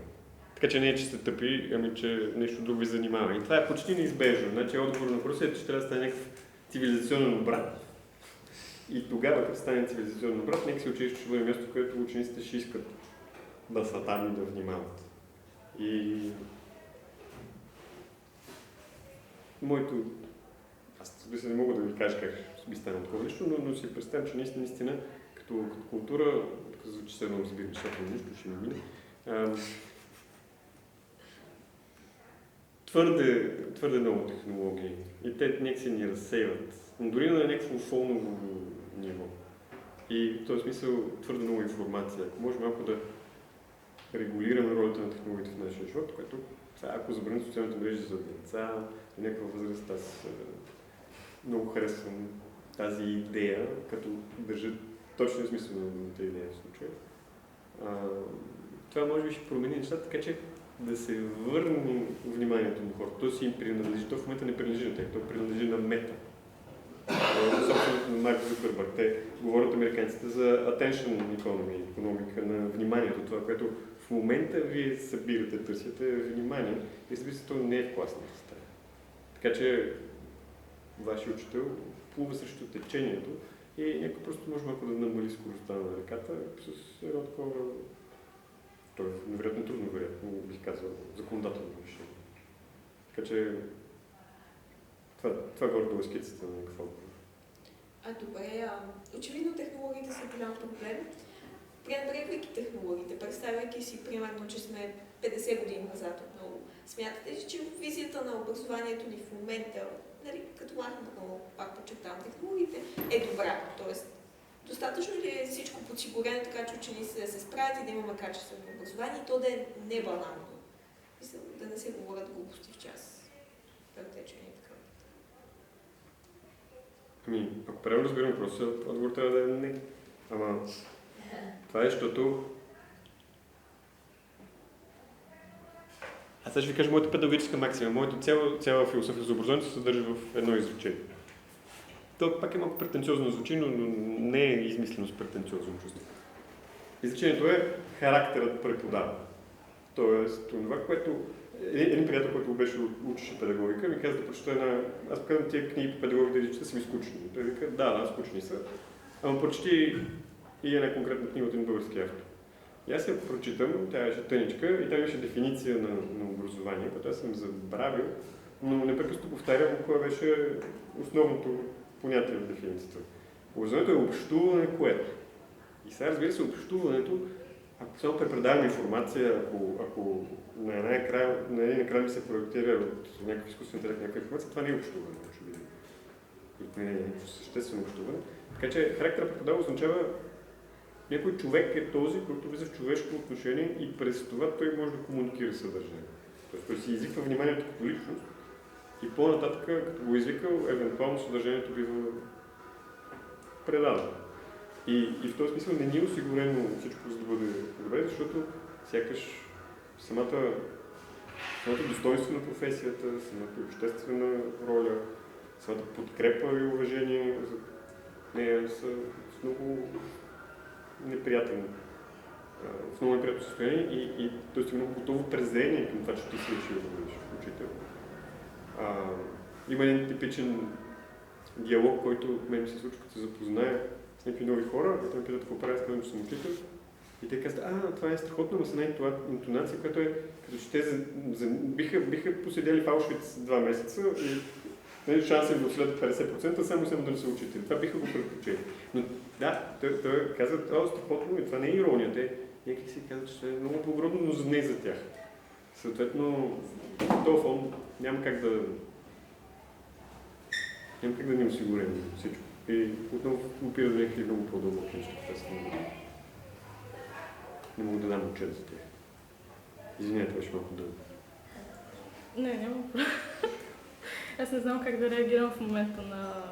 Така че не е, че сте тъпи, ами че нещо друго ви занимава. И това е почти неизбежно. Значи отговор на въпроса е, че трябва да стане някакъв цивилизационен обрат. И тогава, като стане цивилизационен обрат, нека се училище ще бъде място, където учениците ще искат да са там и да внимават. И моето... Аз не мога да ви кажа как би станало такова нещо, но си представям, че наистина като култура, като звучи се едно разбира, защото нищо ще не мине, твърде много технологии и те някакси ни разсейват, но дори на някакво фоново ниво. И в този смисъл твърде много информация. Ако може малко да регулираме ролята на технологиите в нашия живот, което ако забраним социалните мрежи за деца и някаква възраст, аз много харесвам тази идея, като държа точно смисъл на тази идея в случая. Това може би ще промени нещата, така че да се върне вниманието на хората. То си им принадлежи. То в момента не принадлежи на тях, то принадлежи на мета. Собствено на Марк Зукърбърг. Те говорят американците за attention economy, икономика на вниманието. Това, което в момента вие събирате, търсите внимание и разбира се, то не е в класната стая. Така че вашия учител плува срещу течението и някой просто може малко да намали скоростта на реката с едно такова, то е невероятно трудно, вероятно, бих казал, законодателно решение. Така че това горе-долу е скицата на някакъв отговор. Добре, очевидно технологиите са голям проблем. пренебрегвайки технологиите, представяйки си, примерно, че сме 50 години назад отново. Смятате ли, че визията на образованието ни в момента, нали, като махнем отново, пак подчертавам технологиите, е добра? Тоест, достатъчно ли е всичко подсигурено, така че учениците да се справят и да имаме качествено образование и то да е не банално? Мисля, да не се говорят глупости в час. Предтечение и така. Ако правилно разбирам въпроса, отговор трябва да е не. Ама това е, защото аз ще ви кажа моята педагогическа максима. Моята цяла философия за образованието се съдържа в едно изречение. То пак е малко претенциозно звучи, но не е измислено с претенциозно чувство. Изречението е характерът преподава. Тоест, това, което един приятел, който беше учеше педагогика, ми каза да прочета една... Аз показвам тия книги по педагогика да речета са ми скучни. Той вика, да, скучни са. Ама прочети и една конкретна книга от един български автор. И аз я прочитам, тя беше тъничка и там имаше дефиниция на образование, която аз съм забравил, но непрекъснато повтарям кое беше основното понятие в дефиницията. Образованието е общуване, което. И сега, разбира се, общуването, ако само препредавам информация, ако на един екран ми се проектира от някакъв изкуствен интелект някаква информация, това не е общуване, очевидно. И не е някакво съществено общуване. Така че характер преподава означава някой човек е този, който влиза в човешко отношение и през това той може да комуникира съдържание. Тоест той си изиква вниманието като личност и по-нататък, като го извикал, евентуално съдържанието бива предадено. И в този смисъл не ни е осигурено всичко за да бъде добре, защото сякаш самата достоинство на професията, самата обществена роля, самата подкрепа и уважение за нея са в много неприятно състояние и т.е. много готово презрение към това, че ти си решил да бъдеш учител. Има един типичен диалог, който мен се случва, като се запозная с някакви нови хора, и те ме питат какво правя, казвам, че съм учител. И те казват, това е страхотно, но с една интонация, която е като че те биха поседяли в Аушвиц 2 месеца и шансът им да отследят 50%, само да не са учители. Това биха го предпочели. Но да, той казва, страхотно и това не е ирония. Те някак си казват, че е много благородно, но не за тях. Съответно, този фон няма как да ни осигурим всичко. И отново опира до някакви много по-дълбоки неща. Не мога да дам отчет за тях. Извинявайте, беше малко дълго. Не, няма проблем. Аз не знам как да реагирам в момента на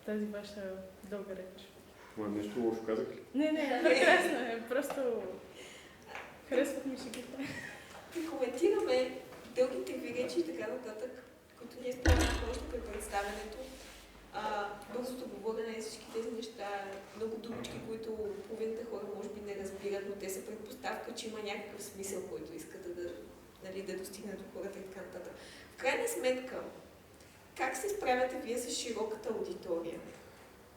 тази ваша дълга реч. Това нещо лошо казах ли? Не, прекрасно е. Просто харесват ми шегите. И коментираме дългите ви речи и така нататък, които ние споменахме още при представянето. Бързото говорене и всички тези неща, много думички, които половината хора може би не разбират, но те са предпоставка, че има някакъв смисъл, който искате да достигне до хората и така нататък. В крайна сметка, как се справяте вие с широката аудитория?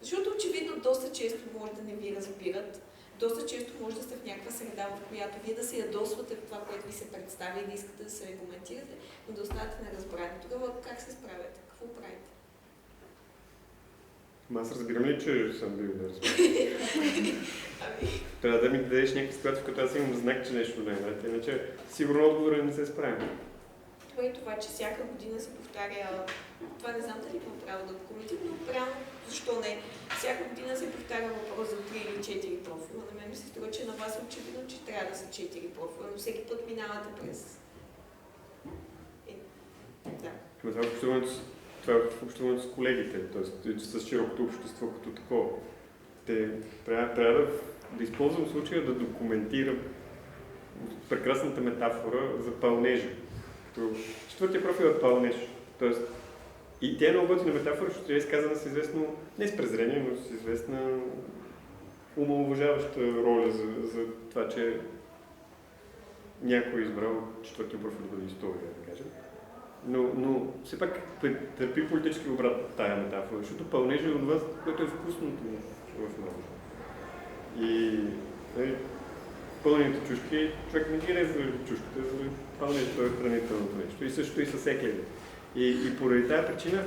Защото очевидно доста често може да не ви разбират, доста често може да сте в някаква среда, в която вие да се ядосвате в това, което ви се представи и да искате да се регламентирате, но да останете неразбрани. Тогава как се справяте? Какво правите? Аз разбирам ли, че съм бил да разбирам? Трябва да ми дадеш някаква ситуация, в която аз имам знак, че нещо не е. Иначе сигурно отговорът не се справим. Това, че всяка година се повтаря, това не знам дали имам право да го коментирам, но прямо защо не. Всяка година се повтаря въпрос за 3 или 4 профила. На мен ми се струва, че на вас е очевидно, че трябва да са 4 профила, но всеки път минавате през... Да. Това е в общуването с колегите, т.е. с широкото общество като такова. Трябва да използвам случая да документирам прекрасната метафора за пълнежа. Четвъртия профил е пълнеж. Тоест, и тя е много готина метафора, защото е изказана с известно, не с презрение, но с известна омаловажаваща роля за това, че някой е избрал четвъртия профил да бъде история, да кажем. Но все пак търпи политически обрат тая метафора, защото пълнежа е от това, което е вкусното в науката. И пълнените чушки, човек не ги не за чушките, за пълнежа, това е хранителното нещо. И също и с еклени. И поради тази причина,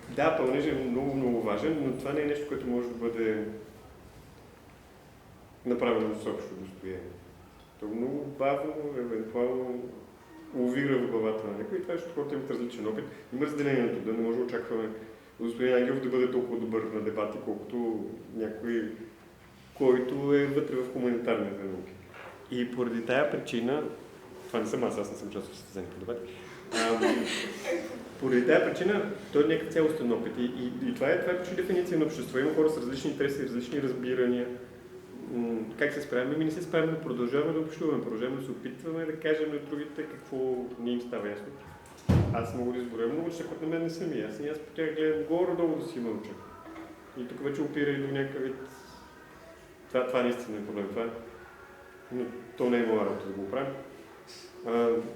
да, пълнежа е много, много важен, но това не е нещо, което може да бъде направено с общо достояние. То много бавно, евентуално увира в главата на някой и това, защото хората имат различен опит. Има разделението, да не може да очакваме господин Ангелов да бъде толкова добър на дебати, колкото някой, който е вътре в хуманитарните науки. И поради тая причина, това не съм аз не съм част от състезание по дебати, поради тая причина той е някакъв цялостен опит. И това е почти дефиниция на общество. Има хора с различни интереси, различни разбирания. Как се справяме? Ми не се справяме, продължаваме да общуваме, продължаваме да се опитваме да кажем на другите какво не им става ясно. Аз мога да изборя много неща, които на мен не са ми ясни. Аз по тях гледам горе-долу да си мълча. И тук вече опира и до някакъв вид. Това наистина е проблем. Но то не е моя работа да го правим.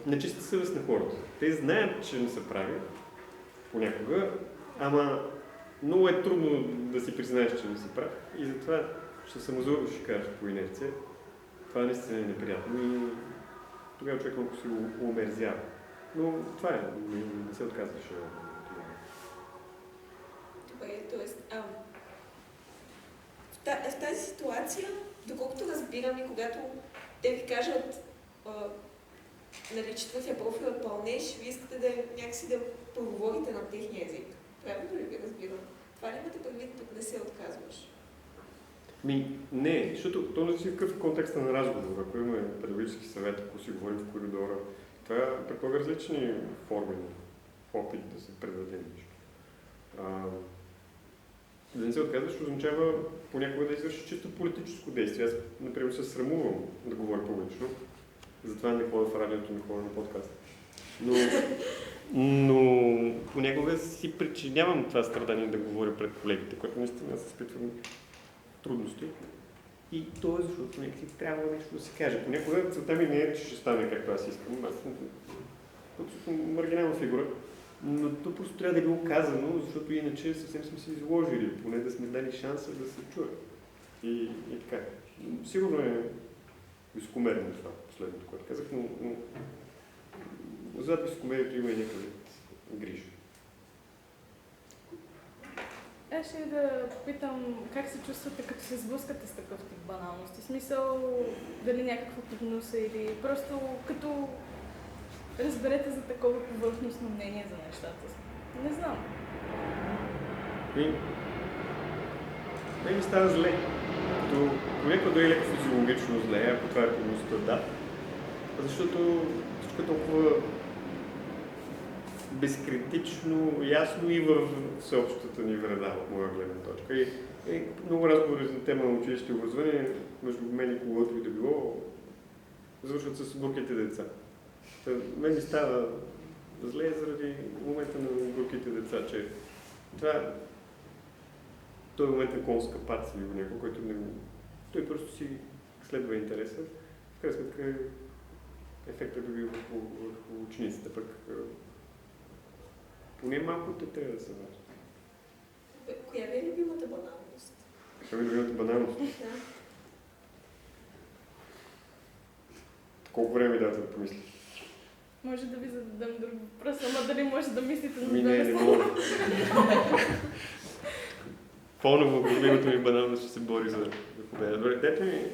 Нечиста съвест на хората. Те знаят, че не са прави понякога, ама много е трудно да си признаеш, че не си прав. И затова ще самозорно ще кажеш по инерция. Това наистина е неприятно и тогава човек малко си го омерзява. Но това е, не се отказваш. Добре, т.е. в тази ситуация, доколкото разбирам и когато те ви кажат, нали, че твърдия профил е пълнеж, вие искате да някакси да проговорите на техния език. Правилно ли ви разбирам? Това ли имате предвид, тук не се отказваш? Не, защото то не си в какъв контекста на разговор. Ако имаме педагогически съвет, ако си говорим в коридора, това предполага различни форми на опит да се предаде нещо. Да не се отказваш означава понякога да извършиш чисто политическо действие. Аз, например, се срамувам да говоря публично. Затова не ходя в радиото, не ходя на подкаст. Но понякога си причинявам това страдание да говоря пред колегите, което наистина се изпитвам трудности. И то е защото някакси трябва нещо да се каже. Понякога целта ми не е, че ще стане както аз искам. Аз съм абсолютно маргинална фигура. Но то просто трябва да е било казано, защото иначе съвсем сме се изложили, поне да сме дали шанса да се чуе. И така. Сигурно е високомерно това, последното, което казах, но зад високомерието има и някакъв грижа. Аз ще да попитам как се чувствате, като се сблъскате с такъв тип баналности. В смисъл, дали някаква подноса или просто като разберете за такова повърхностно мнение за нещата. Не знам. Не ми става зле. Като понякога дори леко физиологично зле, ако това е подността, да. Защото всичко е толкова безкритично, ясно и в всеобщата ни вреда, от моя гледна точка. И много разговори за тема на училище и образование, между мен и когото и да било, завършват с бурките деца. Мен ми става зле заради момента на бурките деца, че той е момент на конска пац или някой, който той просто си следва интереса. В крайна сметка ефектът би бил върху учениците, пък поне малко те трябва да се важат. Коя ви е любимата баналност? Коя ми е любимата баналност? Да. Колко време ми давате да помисля? Може да ви зададем друг въпрос, ама дали може да мислите на Не мога. По-ново любимата ми баналност ще се бори за победа. Добре, дайте ми...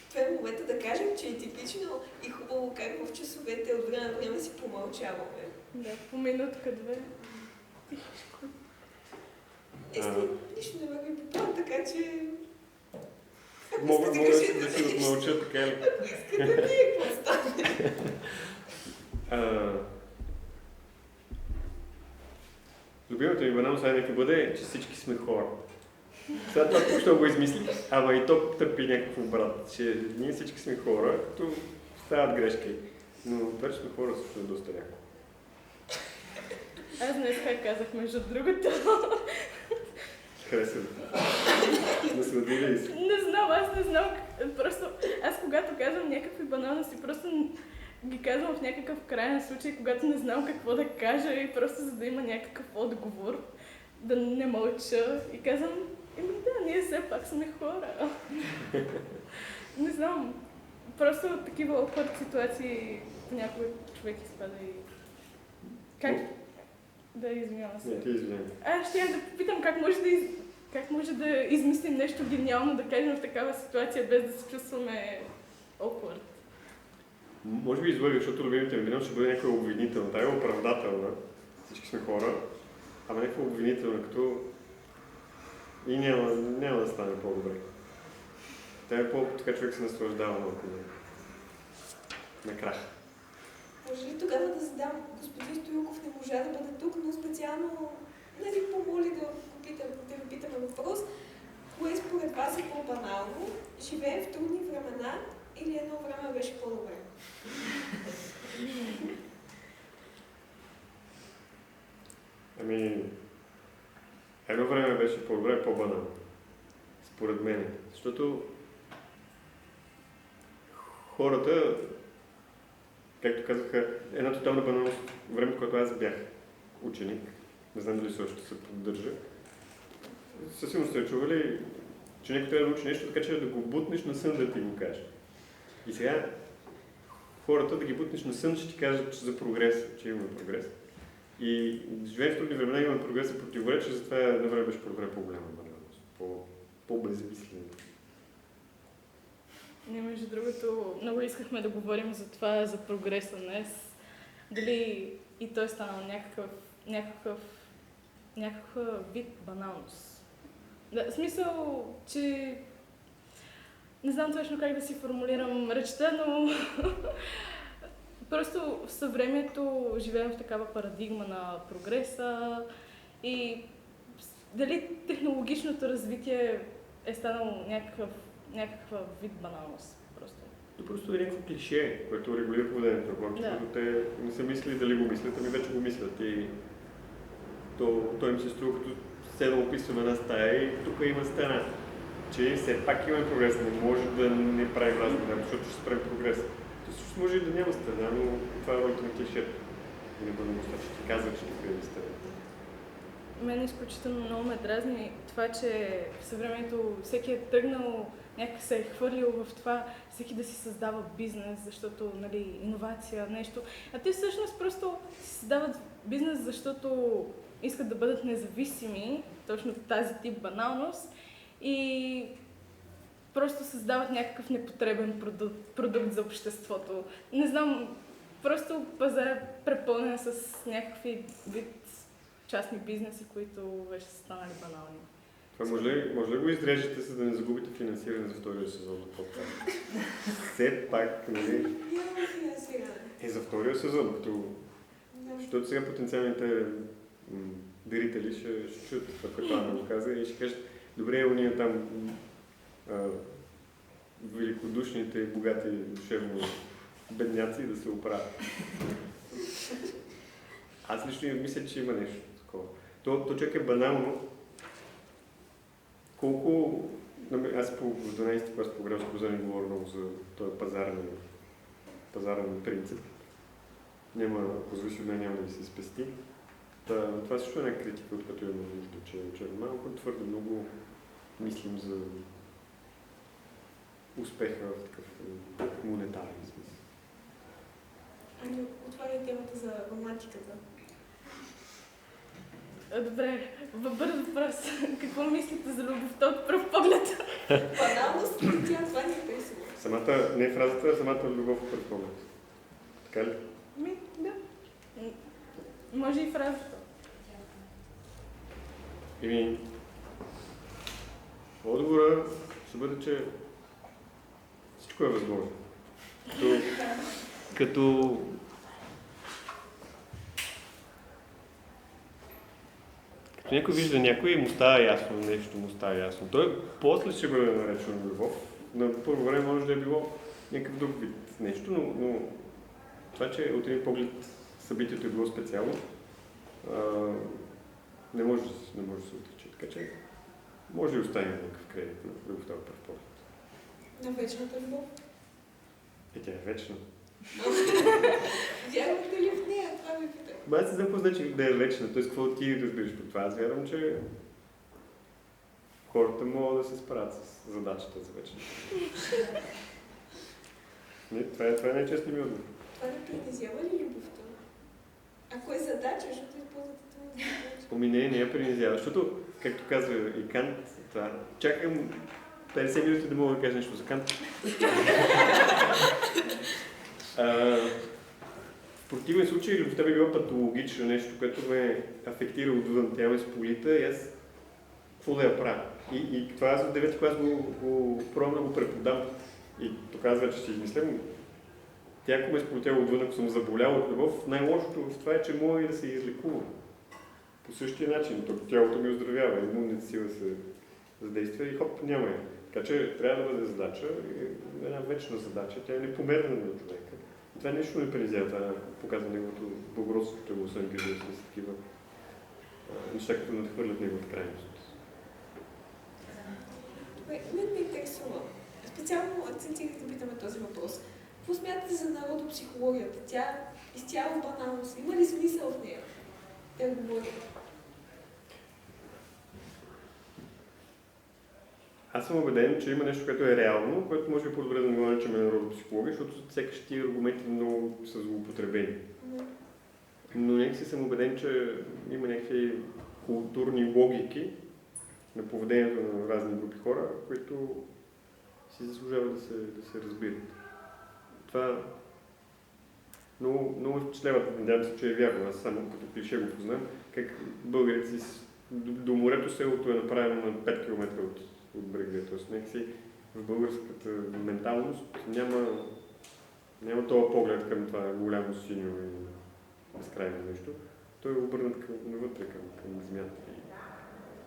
Това е момента да кажем, че е типично и хубаво как в часовете от време на време си помълчаваме. Да, по минутка-две. Тихичко. Нищо не върви по план, така че... Мога да си отмълча, така ли? Искате ли какво стане? Любимата ми баналност нека бъде, че всички сме хора. Сега това тук ще го измисли, ама и то търпи някакъв обрат, че ние всички сме хора, като стават грешки. Но това, че сме хора, също е доста яко. Аз днес как казах между другото. Харесва. Насладили ли си? Не знам, аз не знам. Просто аз когато казвам някакви баналности, просто ги казвам в някакъв крайен случай, когато не знам какво да кажа и просто за да има някакъв отговор, да не мълча и казвам, да, ние все пак сме хора. Не знам, просто такива awkward ситуации понякога човек изпада и... Как? Да, извинявам се. Не, ти извинявай. Аз ще да попитам как може как може да измислим нещо гениално, да кажем в такава ситуация, без да се чувстваме awkward? Може би излъга, защото любимите ми вино ще бъде някаква обвинителна. Тя е оправдателна. Всички сме хора. Ама някаква обвинителна, като... И няма да стане по-добре. Тя е така човек се наслаждава малко на крах. Може ли тогава да задам, господин Стоилков не можа да бъде тук, но специално помоли да ви питаме въпрос. Кое според вас е по-банално? Живеем в трудни времена или едно време беше по-добре? Едно време беше по-добре, по-банално. Според мен. Защото хората, както казаха, една тотална баналност, време, когато аз бях ученик, не знам дали също се поддържа, със сигурност сте чували, че някой трябва да научи нещо, така че да го бутнеш на сън да ти го каже. И сега хората да ги бутнеш на сън, ще ти кажат за прогрес, че имаме прогрес. И живеем в трудни времена, имаме прогрес и противоречие, затова на време беше по-добре по-голяма баналност, по-безмислено. Ние, между другото, много искахме да говорим за това, за прогреса днес. Дали и той е станал някакъв вид баналност. Да, в смисъл, че не знам точно как да си формулирам речта, но просто в съвремието живеем в такава парадигма на прогреса и дали технологичното развитие е станало някаква вид баналност просто. Просто е някакво клише, което регулира поведението на хората, защото те не са мислили дали го мислят, ами вече го мислят. И той им се струва, като седа описваме една стая и тук има стена. Че все пак имаме прогрес, не може да не правим разлика, защото ще спрем прогрес. То също може и да няма стена, но това е ролята на клишето. И не бъдем достатъчно, ще казва, че тук е стена. Мен изключително много ме дразни това, че в съвремето всеки е тръгнал, някак се е хвърлил в това, всеки да си създава бизнес, защото, нали, иновация, нещо. А те всъщност просто си създават бизнес, защото искат да бъдат независими, точно тази тип баналност, и просто създават някакъв непотребен продукт за обществото. Не знам, просто пазар е препълнен с някакви вид частни бизнеси, които вече са станали банални. Това може ли го изрежете, за да не загубите финансиране за втория сезон на подкаста? Все пак, нали? Няма финансиране. За втория сезон, защото сега потенциалните дарители ще чуят това, което Ана го каза и ще кажат, добре, уния там великодушните и богати душевно бедняци да се оправят. Аз лично мисля, че има нещо такова. То човек е банално. Колко... Аз по 12 клас по гражданско образование говоря много за този пазарен принцип. Ако зависи от мен, няма да ви се спести. Това също е една критика, от като имаме нужда, че малко твърде много мислим за успеха в такъв монетарен смисъл. Ами, отваря темата за романтиката. Добре, бърз въпрос. Какво мислите за любовта от пръв поглед? Баналност, тя това не е Самата, не фразата, а самата любов от пръв поглед. Така ли? Да. Може и фразата. Отговора ще бъде, че всичко е възможно. Като някой вижда някой и му става ясно, нещо му става ясно. Той после ще бъде наречено любов. На първо време може да е било някакъв друг вид нещо, но това, че от един поглед събитието е било специално, не може да се отрича. Така че може да оставим някакъв кредит на любовта от пръв поглед. На вечната любов? Тя е вечна. Вярвате ли в нея? Това ми питам. Аз не знам какво значи да е вечна. Т.е. какво ти разбираш по това? Аз вярвам, че хората могат да се справят с задачата за вечна. Това е най-честният ми отговор. Това не притезява ли любовта? Ако е задача, защото използвате това за задача? Ами не я принизява, защото, както казва и Кант, това, чакам 50 минути да мога да кажа нещо за Кант. В противен случай любовта би била патологична, нещо, което ме афектира отвън, тя ме сполита и аз какво да я правя? И това аз в 9 клас го пробвам да го преподам. И то казва, че си измислям. Тя ако ме сполетява отвън, ако съм заболял от любов, най-лошото в това е, че мога и да се излекувам. По същия начин, тялото ми оздравява, имунната сила се задейства и хоп, няма я. Така че трябва да бъде задача, една вечна задача, тя е непомерна на човека. И това нещо не принизява, това показва неговото благородство, че го съм грижил с такива неща, като надхвърлят неговата крайност. Добре, мен ме интересува. Специално акцентирах да питаме този въпрос. Какво смятате за народопсихологията? Тя изцяло баналност. Има ли смисъл в нея? Те говорят. Аз съм убеден, че има нещо, което е реално, което може би по-добре да не го наричаме народопсихология, защото сякаш тия аргументи много са злоупотребени. Но някакси съм убеден, че има някакви културни логики на поведението на разни групи хора, които си заслужава да се разбират. Това много впечатлява, надявам се, че е вярно. Аз само като клише го познам, как българите до морето селото е направено на 5 км от брега. Тоест някакси в българската менталност няма този поглед към това голямо синьо и безкрайно нещо. Той е обърнат навътре към земята.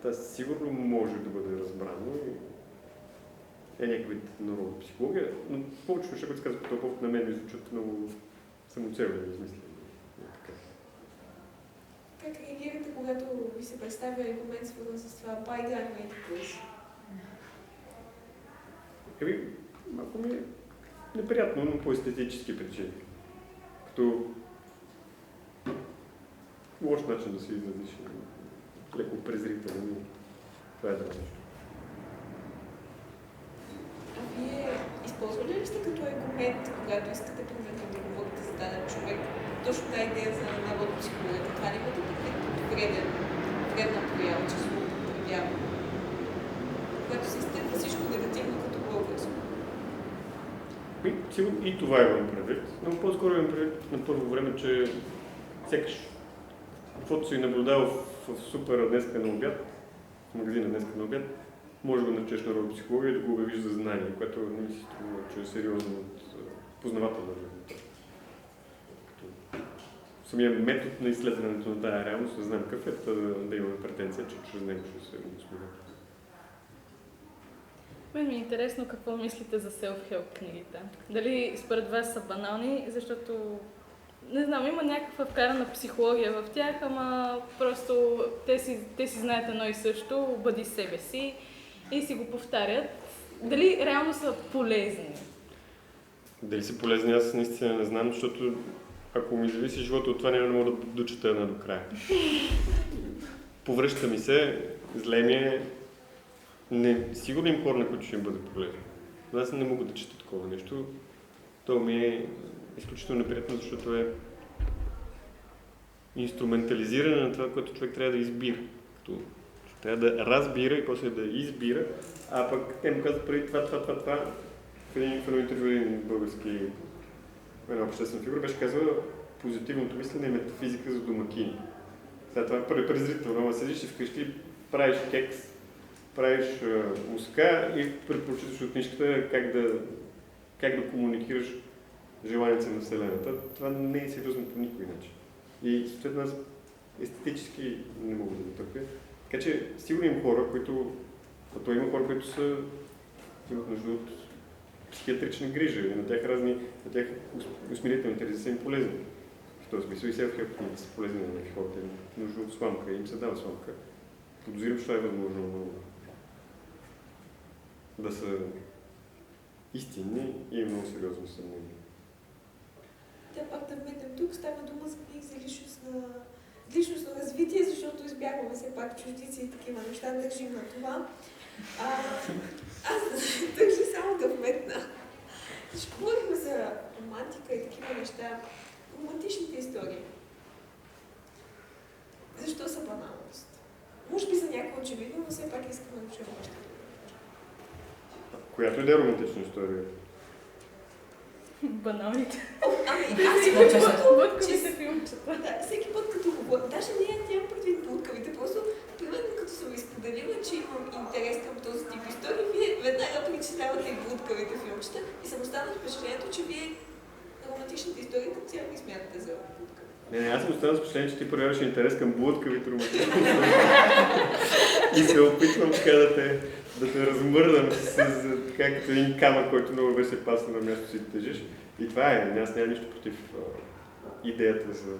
Това сигурно може да бъде разбрано и е някакъв вид народопсихология, но повече неща, които се казват по този повод, на мен ми звучат много самоцелни измислени. Как реагирате, когато ви се представя аргумент, свързан с това buy gun rate please? Малко ми е неприятно, но по естетически причини. Като лош начин да се изразиш, леко презрително, това е друго нещо. А вие използвали ли сте като аргумент, когато искате примерно да говорите за даден човек, точно тази идея за народопсихологията? Това не имате предвид като вредна проява, че се употребява? Когато се изтъква всичко негативно като българско. И това имам предвид, но по-скоро имам предвид на първо време, че сякаш каквото си наблюдава в супера днеска на обяд, в магазина днеска на обяд, може да го наречеш народопсихология и да го обявиш за знание, което не ми се струва, че е сериозно от познавателна резултат. Самия метод на изследването на тази реалност, да знам какъв е, да имаме претенция, че чрез него ще се усмиря. Мен ми е интересно какво мислите за self-help книгите. Дали според вас са банални, защото не знам, има някаква вкарана психология в тях, ама просто те си знаят едно и също, бъди себе си и си го повтарят. Дали реално са полезни? Дали са полезни, аз наистина не знам, защото ако ми зависи живота от това, няма да мога да дочета една до края. Повръща ми се, зле ми е. Сигурно им хора, на които ще им бъде полезно. Но аз не мога да чета такова нещо. То ми е изключително неприятно, защото е инструментализиране на това, което човек трябва да избира. Трябва да разбира и после да избира, а пък те му казват преди това. В едно интервю един български една обществена фигура беше казала позитивното мислене е метафизика за домакини. Сега това е презрително, ама седиш и вкъщи, правиш кекс, правиш муска и предпочиташ от книжката как да комуникираш желанието на Вселената. Това не е сериозно по никой начин. И съответно аз естетически не мога да го търпя. Така че сигурно има хора, които имат нужда от психиатрична грижа и на тях усмирителните тези са им полезни. В този смисъл и self-help книги са полезни на някакви хората. Нужда от сламка и им се дава сламка. Подозирам, че това е възможно да са истинни и много сериозно съмнение. Те пак да вметнем тук, става дума за книги за личностно развитие, защото избягваме все пак чуждици и такива неща, държим на това. Аз държа само да вметна. Ще говорихме за романтика и такива неща. Романтичните истории. Защо са баналност? Която и да е романтична история. Баналните. Аз си Будковите филмчета. Да, всеки път като говоря, даже нямам предвид будкавите, просто примерно като съм изподелила, че имам интерес към този тип истории, вие веднага причислявате и будкавите филмчета и съм останала с впечатлението, че вие романтичните истории като цяло ги смятате за будкави. Не, аз съм останал с впечатление, че ти проявяваш интерес към блудкавите романтични и се опитвам така да те размърдам така като един камък, който много беше пасна на място си тежиш. И това е, аз нямам нищо против идеята за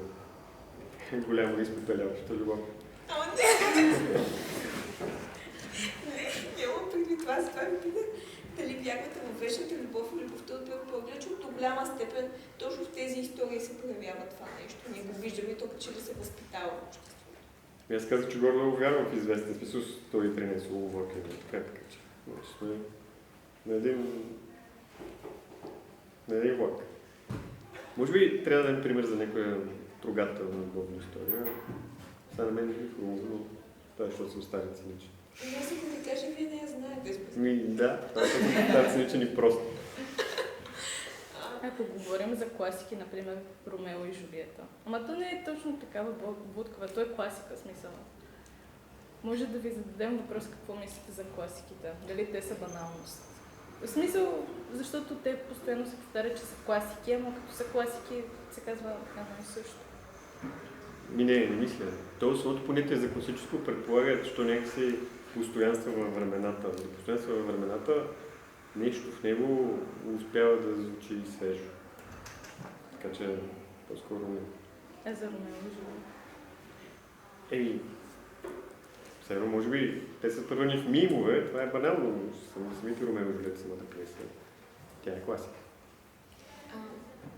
голямо изпепеляваща любов. Ама нямам предвид това, затова ви питах дали вярвате в вечната любов и любовта от пръв поглед, че до голяма степен точно в тези истории се проявява това нещо. Ние го виждаме, тук че да се възпитава обществото. Аз казах, че горе вярвам в известен смисъл 113 уловки, така че сме на един влак. Може би трябва да дадем пример за някоя трогателна любовна история. Сега на мен е хубаво, но това е, защото съм стари циничен. Аз ако ви кажа, вие не я знаете. Да, това е стари циничен и просто. Ако говорим за класики, например, Ромео и Жулиета. Ама то не е точно такава будкава, то е класика, смисъл. Може да ви зададем въпрос какво мислите за класиките, дали те са баналност. В смисъл, защото те постоянно се повтарят, че са класики, ама като са класики се казва едно и също. Не мисля. То самото понятие за класическо предполага, че то някакси постоянства във времената. За постоянства във времената нещо в него успява да звучи свежо. Така че по-скоро не. За Ромео и Жулиета. Сега, може би, те са превърни в мимове, това е банално, но самите Ромео и Жулиета самата пиеса. Тя е класика.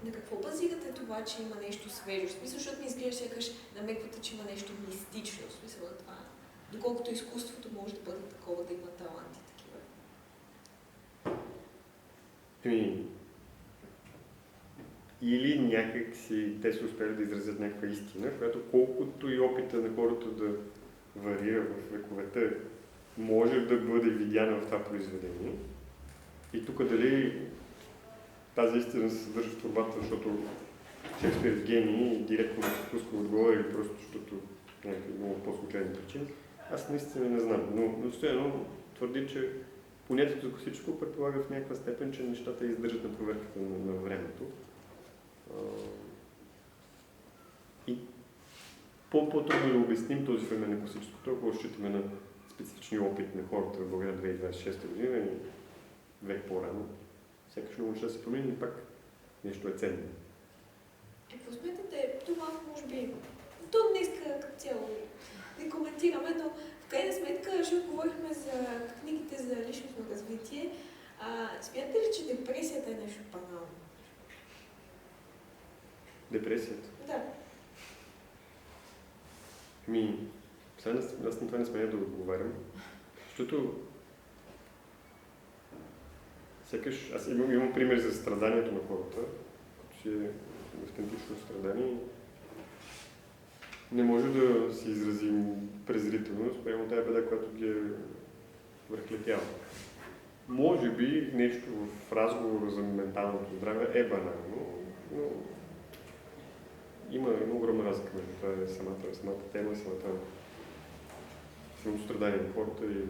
На какво базирате това, че има нещо свежо? В смисъл, защото ми изглежда, сякаш намеквате, че има нещо мистично. В смисъл на това. Доколкото изкуството може да бъде такова, да има таланти такива. Или някак си те са успели да изразят някаква истина, която колкото и опита на хората да варира в вековете, може да бъде видяна в това произведение. И тук дали тази истина се съдържа в творбата, защото Шекспир е гений и директно се спуска отговор или просто защото някакви много по-случайни причини, аз наистина не знам. Но стояно твърди, че понятието за класическо предполага в някаква степен, че нещата издържат на проверката на времето. И по-трудно да обясним този феномен на класическото, ако считаме на специфични опит на хората в България 2026 година и век по-рано. Сякаш много неща се промени, но пак нещо е ценно. Какво смятате? Това може би... То днеска като цяло не коментираме, но в крайна сметка, защото говорихме за книгите за личностно развитие, смятате ли, че депресията е нещо банално? Депресията? Да. Сега аз на това не смея да отговарям, защото сякаш аз имам пример за страданието на хората, че е автентично страдание. Не може да си изразим презрително спрямо тази беда, която ги е връхлетяла. Може би нещо в разговора за менталното здраве е банално, но има огромна разлика между това самата тема, самото страдание на хората и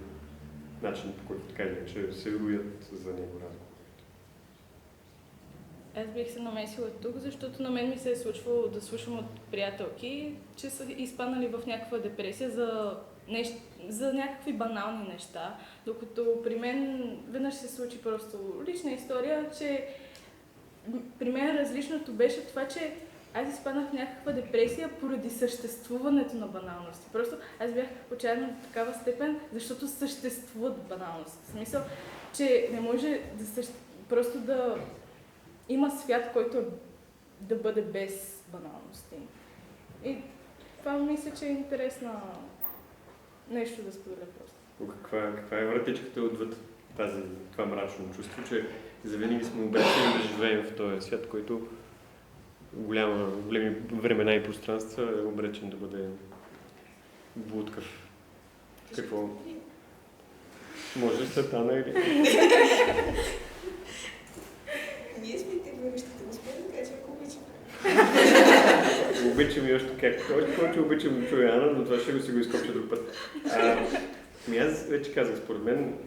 начинът, по който така или иначе се роят за него разговорите. Аз бих се намесила тук, защото на мен ми се е случвало да слушам от приятелки, че са изпаднали в някаква депресия за някакви банални неща, докато при мен веднъж се случи просто лична история, че при мен различното беше това, че аз изпаднах в някаква депресия поради съществуването на баналности. Просто аз бях отчаяна в такава степен, защото съществуват баналности. В смисъл, че не може просто да има свят, който да бъде без баналности. И това мисля, че е интересно нещо да споделя просто. Каква е вратичката отвъд това мрачно чувство, че завинаги сме обречени да живеем в този свят, който големи времена и пространства е обречен да бъде блудкав. Какво? Може Сатана или... Ние сме терористите, господин, така че ако обичаме. Обичам и още как. Още повече обичам да чуя Ана, но това ще си го изкопча друг път. Аз вече казах, според мен,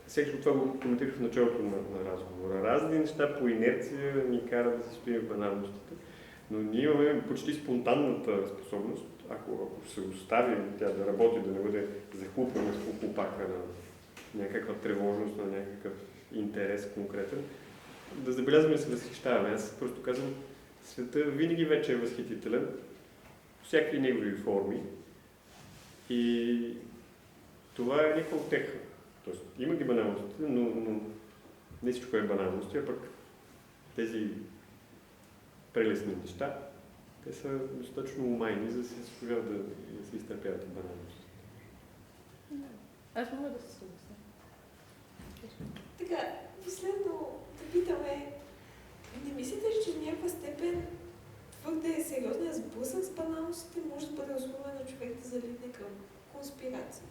всеки това го коментирах в началото на разговора. Разни неща по инерция ни карат да се стоим в баналностите, но ние имаме почти спонтанната способност, ако се оставим тя да работи, да не бъде захлупване с опака на някаква тревожност, на някакъв интерес конкретен, да забелязваме и се възхищаваме. Аз просто казвам, света винаги вече е възхитителен, всякакви негови форми и това е някаква утеха. Тоест, има ги баналностите, но не всичко е баналност, а пък тези прелесни неща, те са достатъчно умайни, за да се заслужават да се изтърпяват от баналност. Аз мога да се съглася. Така, последно да питаме, не мислите ли, че в някаква степен твърде сериозният сблъсък с баналностите може да бъде условен на човек да залитне към конспирация?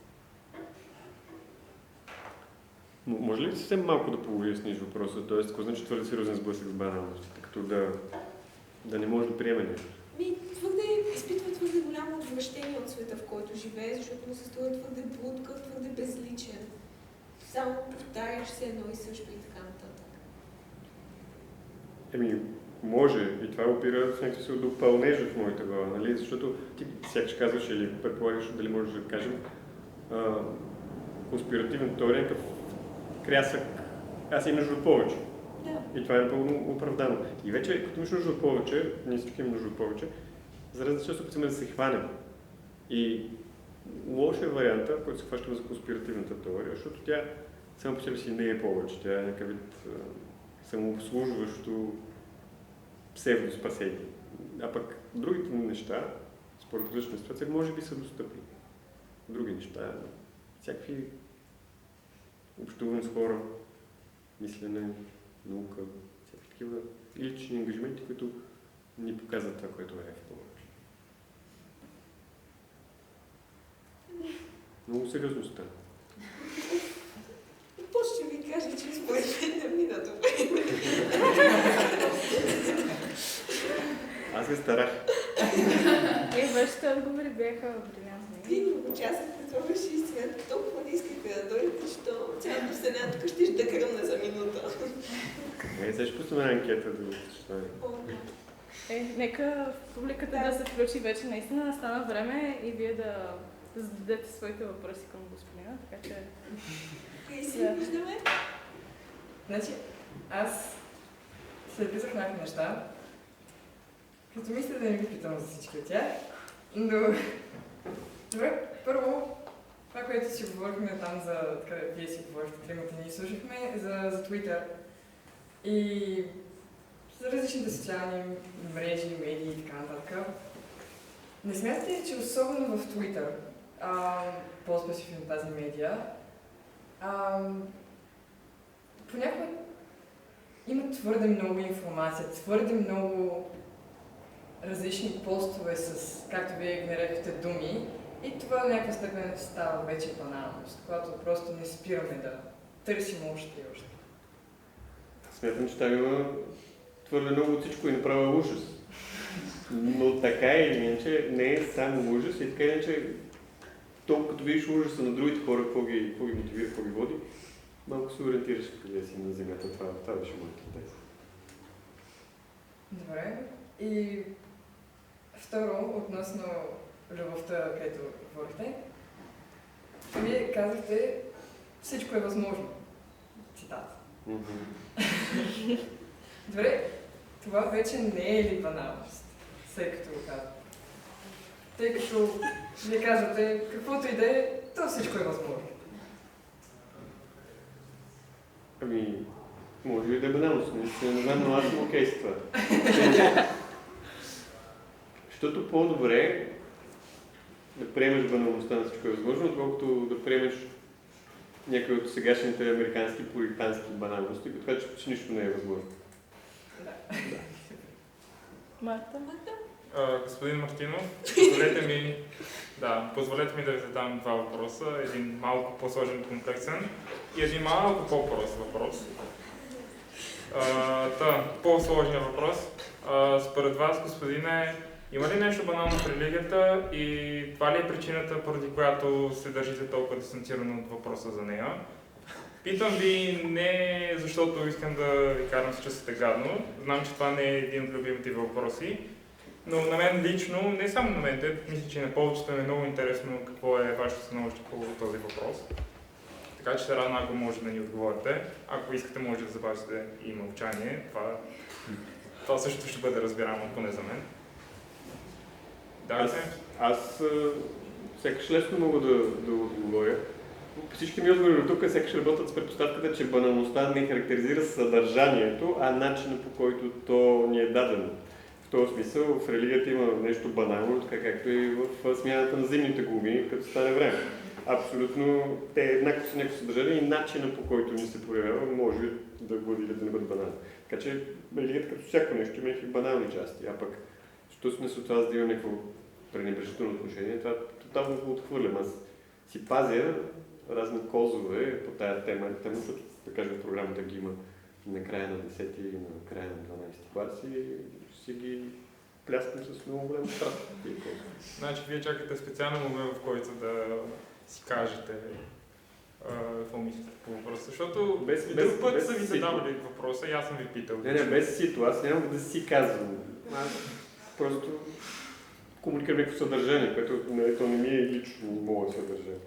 Може ли съвсем малко да поясниш въпроса? Тоест, какво значи твърде сериозен сблъсък с баналностите, като да не може да приеме нещо? Изпитва твърде голямо отвращение от света, в който живее, защото му се струва твърде блудкав, твърде безличен. Само повтаряш се едно и също и така нататък. Може. И това опира в някакъв смисъл до пълнежа в моята глава, нали? Защото ти сякаш казваш или предполагаш, дали можеш да кажем, конспиративен теория, някакъв крясък. Аз имам нужда от повече. Да. И това е напълно оправдано. И вече, като имаш нужда от повече, ние всички имаме нужда от повече, за да се опитаме да се хванем. И лоша е варианта, в който се хващаме за конспиративната теория, защото тя само по себе си не е повече. Тя е някакъв вид самообслужващо псевдоспасение. А пък другите неща, според различна ситуация, може би са достъпни. Други неща, всякакви общуване с хора, мислене, наука, всякакви такива лични ангажименти, които ни показват това, което е в повече. Много сериозно стана. Какво ще ви кажа, че според мен не мина добре. Аз се старах. Вашите отговори бяха брилянтни. Вие не участвахте, това беше истина. Толкова не искате да дойдете, че цялата вселена тук ще да гръмне за минута. Сега ще пуснем една анкета да го прочитаме. Нека публиката да се включи вече. Наистина настана време и вие да зададете своите въпроси към господина, така че... И си виждаме. Значи, аз се записах някакви неща, като мисля да не ви питам за всички от тях, но... Добре, първо, това, което си говорихме там за... Къде вие си говорихте, тримата ни слушахме, за Twitter и за различните социални мрежи, медии и така нататък. Не смятате ли, че особено в Twitter, по-специфично тази медия, понякога има твърде много информация, твърде много различни постове с, както вие ги нарекохте, думи, и това до някаква степен става вече баналност, когато просто не спираме да търсим още и още. Смятам, че там има твърде много от всичко и направо ужас. Но така или иначе не е само ужас и така или иначе толкова като видиш ужаса на другите хора, какво ги мотивира, какво ги води, малко се ориентираш къде си на земята. Това беше моята теза. Добре. И второ, относно любовта, където говорихте, вие казахте, всичко е възможно. Цитат. Добре, това вече не е ли баналност, след като го казвам? Тъй като вие казвате, каквото и да е, то всичко е възможно. Може би да е баналност, не знам, но аз съм окей с това. Защото по-добре да приемеш баналността на всичко е възможно, отколкото да приемеш някои от сегашните американски пуритански баналности, като че нищо не е възможно. Да. Марта? Господин Мартинов, позволете ми да ви задам два въпроса. Един малко по-сложен, комплексен и един малко по-прост въпрос. По-сложният въпрос. Според вас, господине, има ли нещо банално в религията и това ли е причината, поради която се държите толкова дистанцирано от въпроса за нея? Питам ви не защото искам да ви карам с чувствате гадно. Знам, че това не е един от любимите ви въпроси. Но на мен лично, не само на мен, мисля, че на повечето е много интересно какво е вашето становище по този въпрос. Така че се радвам, ако може да ни отговорите. Ако искате, може да запазите и мълчание. Това също ще бъде разбираемо, поне за мен. Аз сякаш лесно мога да отговоря. Всички ми отговори до тук сякаш работят с предпоставката, че баналността не характеризира съдържанието, а начинът, по който то ни е дадено. В този смисъл в религията има нещо банално, така както и в смяната на зимните гуми, като стане време. Абсолютно те еднакво са някакво съдържание и начинът, по който ни се проявява, може да бъде или да не бъде банално. Така че религията като всяко нещо има някакви банални части, а пък що сме с това да имаме някакво пренебрежително отношение, това тотално го отхвърлям. Аз си пазя разни козове по тая тема, защото, да кажем, в програмата ги има на края на 10-ти и на края на 12-ти клас и си ги пляскам с много голям страст. Значи, вие чакате специален момент, в който да си кажете какво мислите по въпроса, защото друг път са ви задавали въпроса и аз съм ви питал. Не, без сито, аз нямам да си казвам. Аз просто комуникирам някакво съдържание, което не ми е лично мое съдържание.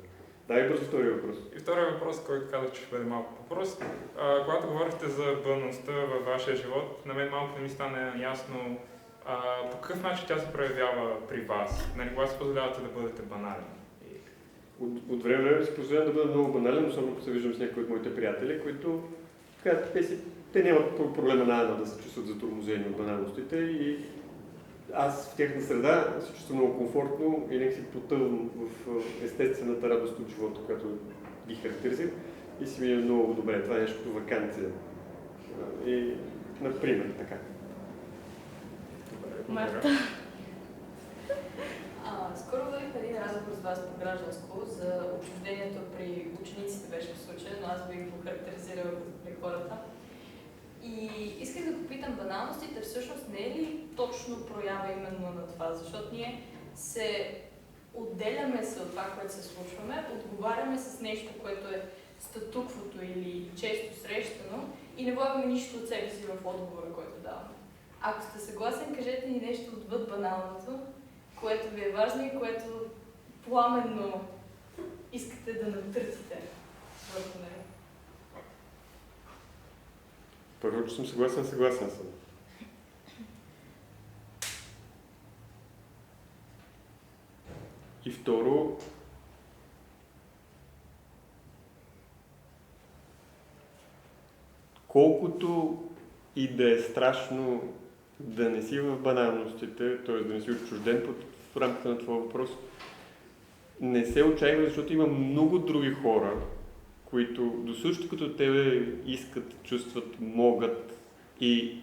Дай бързо втория въпрос. И втория въпрос, който казах, че ще бъде малко по-прост. Когато говорихте за баналността във вашия живот, на мен малко не ми стана ясно по какъв начин тя се проявява при вас. Нали, кога си позволявате да бъдете банален? От време на време си позволявам да бъда много банален, особено ако се виждам с някои от моите приятели, които те нямат проблема на Ана да се чувстват затормозени от баналностите и аз в тяхна среда се чувствам много комфортно и нека си потъвам в естествената радост от живота, която ги характеризира и си ми е много добре. Това е нещо като ваканция. И, например, така. Марта. Скоро водих един разговор с вас по гражданско за отчуждението при учениците беше в случая, но аз бих го характеризирал при хората. И исках да попитам, баналностите всъщност не е ли точно проява именно на това, защото ние се отделяме се от това, което се случваме, отговаряме с нещо, което е статуквото или често срещано и не влагаме нищо от себе си в отговора, който даваме. Ако сте съгласен, кажете ни нещо отвъд баналното, което ви е важно и което пламенно искате да натърсите върху него. Първо, че съм съгласен съм. И второ, колкото и да е страшно да не си в баналностите, т.е. да не си отчужден в рамките на твоя въпрос, не се отчаива, защото има много други хора, които до същото като тебе искат, чувстват, могат и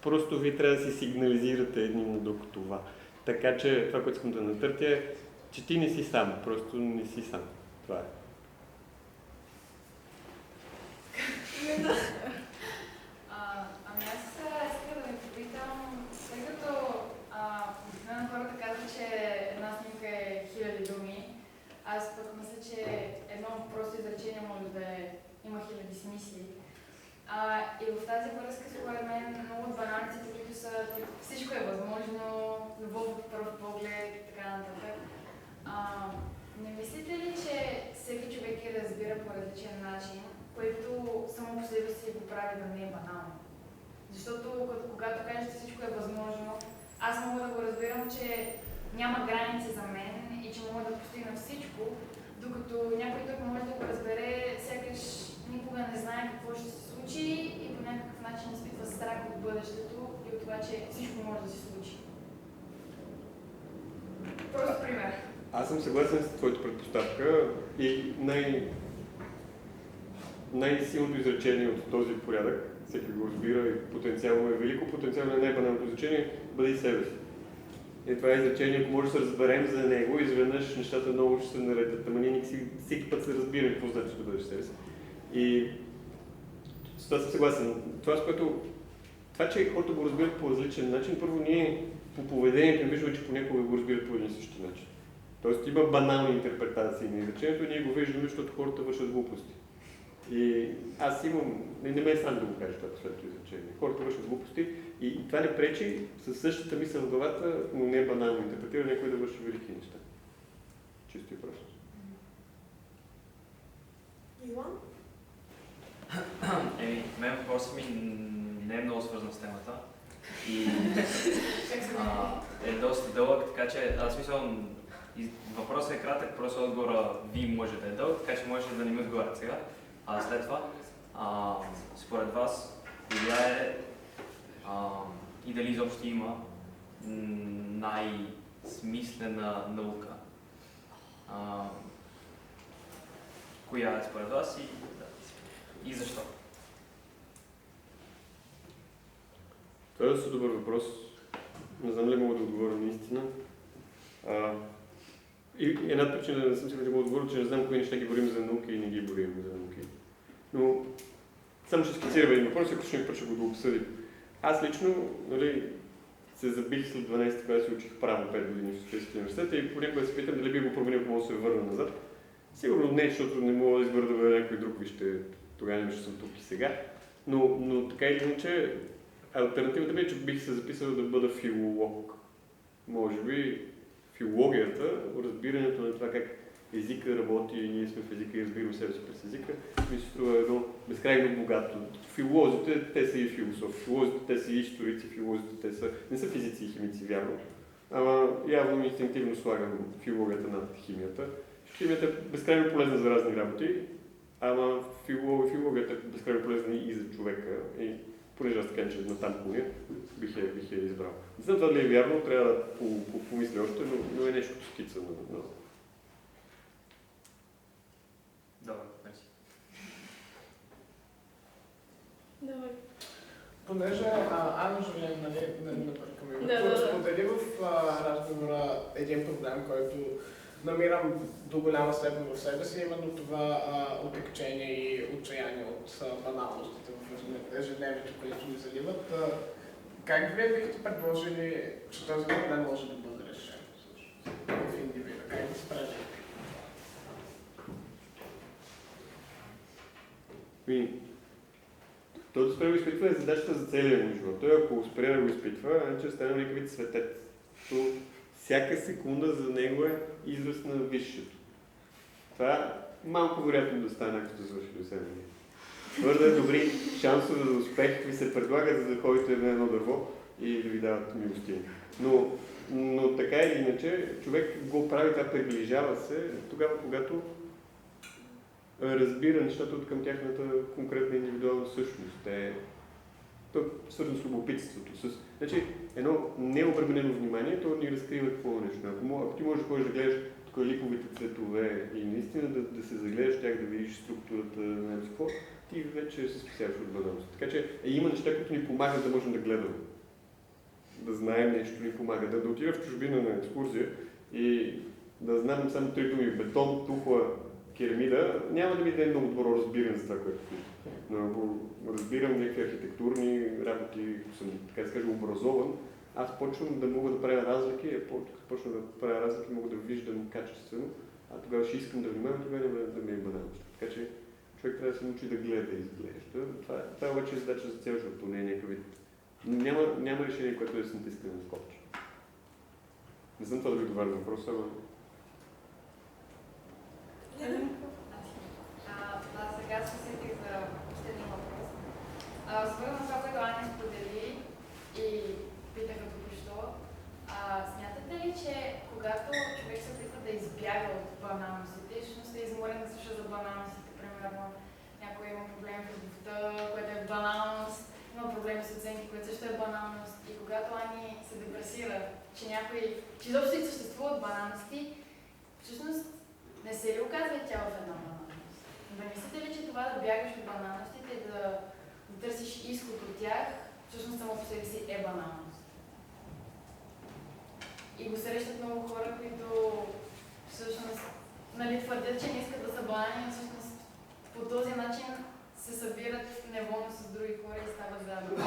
просто вие трябва да си сигнализирате един на друг това. Така че това, което искам да натъртя е, че ти не си сам, просто не си сам. Това е. Аз искам да ви попитам, тъй като обикновено хората казват, че една снимка е хиляди думи, аз пък мисля, че едно просто изречение може да има хиляди смисли. И в тази връзка, според мен, много от баналиците, които са всичко е възможно, любов от пръв поглед и така нататък. Не мислите ли, че всеки човек ги разбира по различен начин, което само по себе си го прави да не е банално? Защото когато кажете всичко е възможно, аз мога да го разбирам, че няма граници за мен и че мога да постигна всичко, докато някой друг може да го разбере, сякаш никога не знае какво ще се случи и по някакъв начин изпитва страх от бъдещето и от това, че всичко може да се случи. Просто пример. Аз съм съгласен с твоята предпоставка и най-силното изречение от този порядък, всеки го разбира и потенциално е велико, потенциално е най-баналното изречение, бъди себе си. И това е изречение, ако може да се разберем за него, изведнъж нещата много ще се наредят. Ама ние всеки път се разбираме какво значи да бъдеш себе си. И с това съм съгласен. Това, че хората го разбират по различен начин, първо ние по поведението не виждаме, че понякога го разбират по един и същи начин. Тоест има банални интерпретации на изречението и ние го виждаме, защото хората вършат глупости. И аз имам, не ме е срам да го кажа това последното изречение. Хората вършат глупости и това не пречи със същата мисъл в главата, но не банално интерпретира някой да върши велики неща. Чисто и просто. Иван? Мен въпросът ми не е много свързан с темата и е доста дълъг, така че аз мислям, въпросът е кратък, просто отговора ви може да е дълъг, така че може да не ми отговарят сега. А след това, според вас, коя е и дали изобщо има най-смислена наука? Коя е според вас и защо? Това е доста добър въпрос. Не знам ли мога да отговоря наистина. И една причина да не съм сигурен, че мога да отговоря, че не знам кои неща ги борим за науки и не ги борим за науки. Но само ще скицирам един въпрос, ако ще ми път ще го обсъдим. Аз лично, се забих след 12 клас и учих право 5 години в Софийския университет и понякога се питам дали би го променил, ако мога да се върна назад. Сигурно не, защото не мога да избера да бъда някой друг, вижте, тогава не съм тук и сега. Но така или иначе, алтернативата ми е, че бих се записал да бъда филолог. Може би филологията, разбирането на това как езика работи и ние сме в езика и разбираме себе си през езика, ми се струва едно безкрайно богато. Филолозите, те са и философи, филолозите, те са и историци, филолозите, те са, не са физици и химици, вярно. Ама явно инстинктивно слагам филологията над химията. Химията е безкрайно полезна за разни работи, ама филологията е безкрайно полезна и за човека. И понеже аз така, че натам клоня, бих я избрал. Не знам това дали е вярно, трябва да помисля още, но е нещо скица на... Добре, мерси. Давай. Понеже Ана Жулен, нали, напъркаме, Да. сподели в разговора един проблем, който намирам до голяма степен в себе си, именно това отекчение и отчаяние от баналностите в ежедневието, които ни заливат. Как вие бихте предложили, че този проблем може да бъде решен в индивида? Как да се прави? Той да спре да го изпитва е задачата за целия му живот. Той ако спре да го изпитва, значи стане някакъв вид светец. То всяка секунда за него е израз на висшето. Това малко вероятно да стане, ако да завърши до 7 години. Твърде добри шансове за успех ви се предлагат, за да ходите на едно дърво и да ви дават милостини. Но така или иначе, човек го прави, това приближава се тогава, когато разбира нещата от към тяхната конкретна индивидуална същност. То е свързано с любопитството. Значи, едно необременено внимание, то ни разкрива какво е нещо. Ако ти можеш да ходиш да гледаш тук ликовите цветове и наистина да се загледаш тях, да видиш структурата на какво, ти вече се спасяваш от баналност. Така че има неща, които ни помагат да можем да гледаме. Да знаем нещо ни помага. Да отида в чужбина на екскурзия и да знам само 3 думи. Бетон, тухла, керамида, няма да ми даде много добро разбиране за това, което виждам. Но ако разбирам някакви архитектурни работи, съм, така да се каже, образован, аз почвам да мога да правя разлики, почвам да правя разлики, мога да виждам качествено, а тогава ще искам да внимавам, тогава няма да ме е баналност. Така че човек трябва да се научи да гледа и изглежда. Това е обаче задача за цял живот, не е някакъв вид. Няма решение, което е с натискане на скопче. Не знам това да ви отговаря на въпроса, ама... Аз сега се сетих за последния въпрос. Свързано с това, което Аня сподели и питаха току-що, смятате ли, че когато човек се опитва да избяга от баналностите, всъщност е изморен да слуша за баналностите, примерно някой има проблем в любовта, което е баналност, има проблем с оценки, което също е баналност, и когато Ани се депресира, че изобщо и съществуват баналности, всъщност не се ли оказва тя в една баналност? Да мислите ли, че това да бягаш от баналностите и да търсиш изход от тях, всъщност само по себе си е баналност? и го срещат много хора, които всъщност твърдят, че не искат да са банани, но всъщност по този начин се събират неволно с други хора и стават заедно.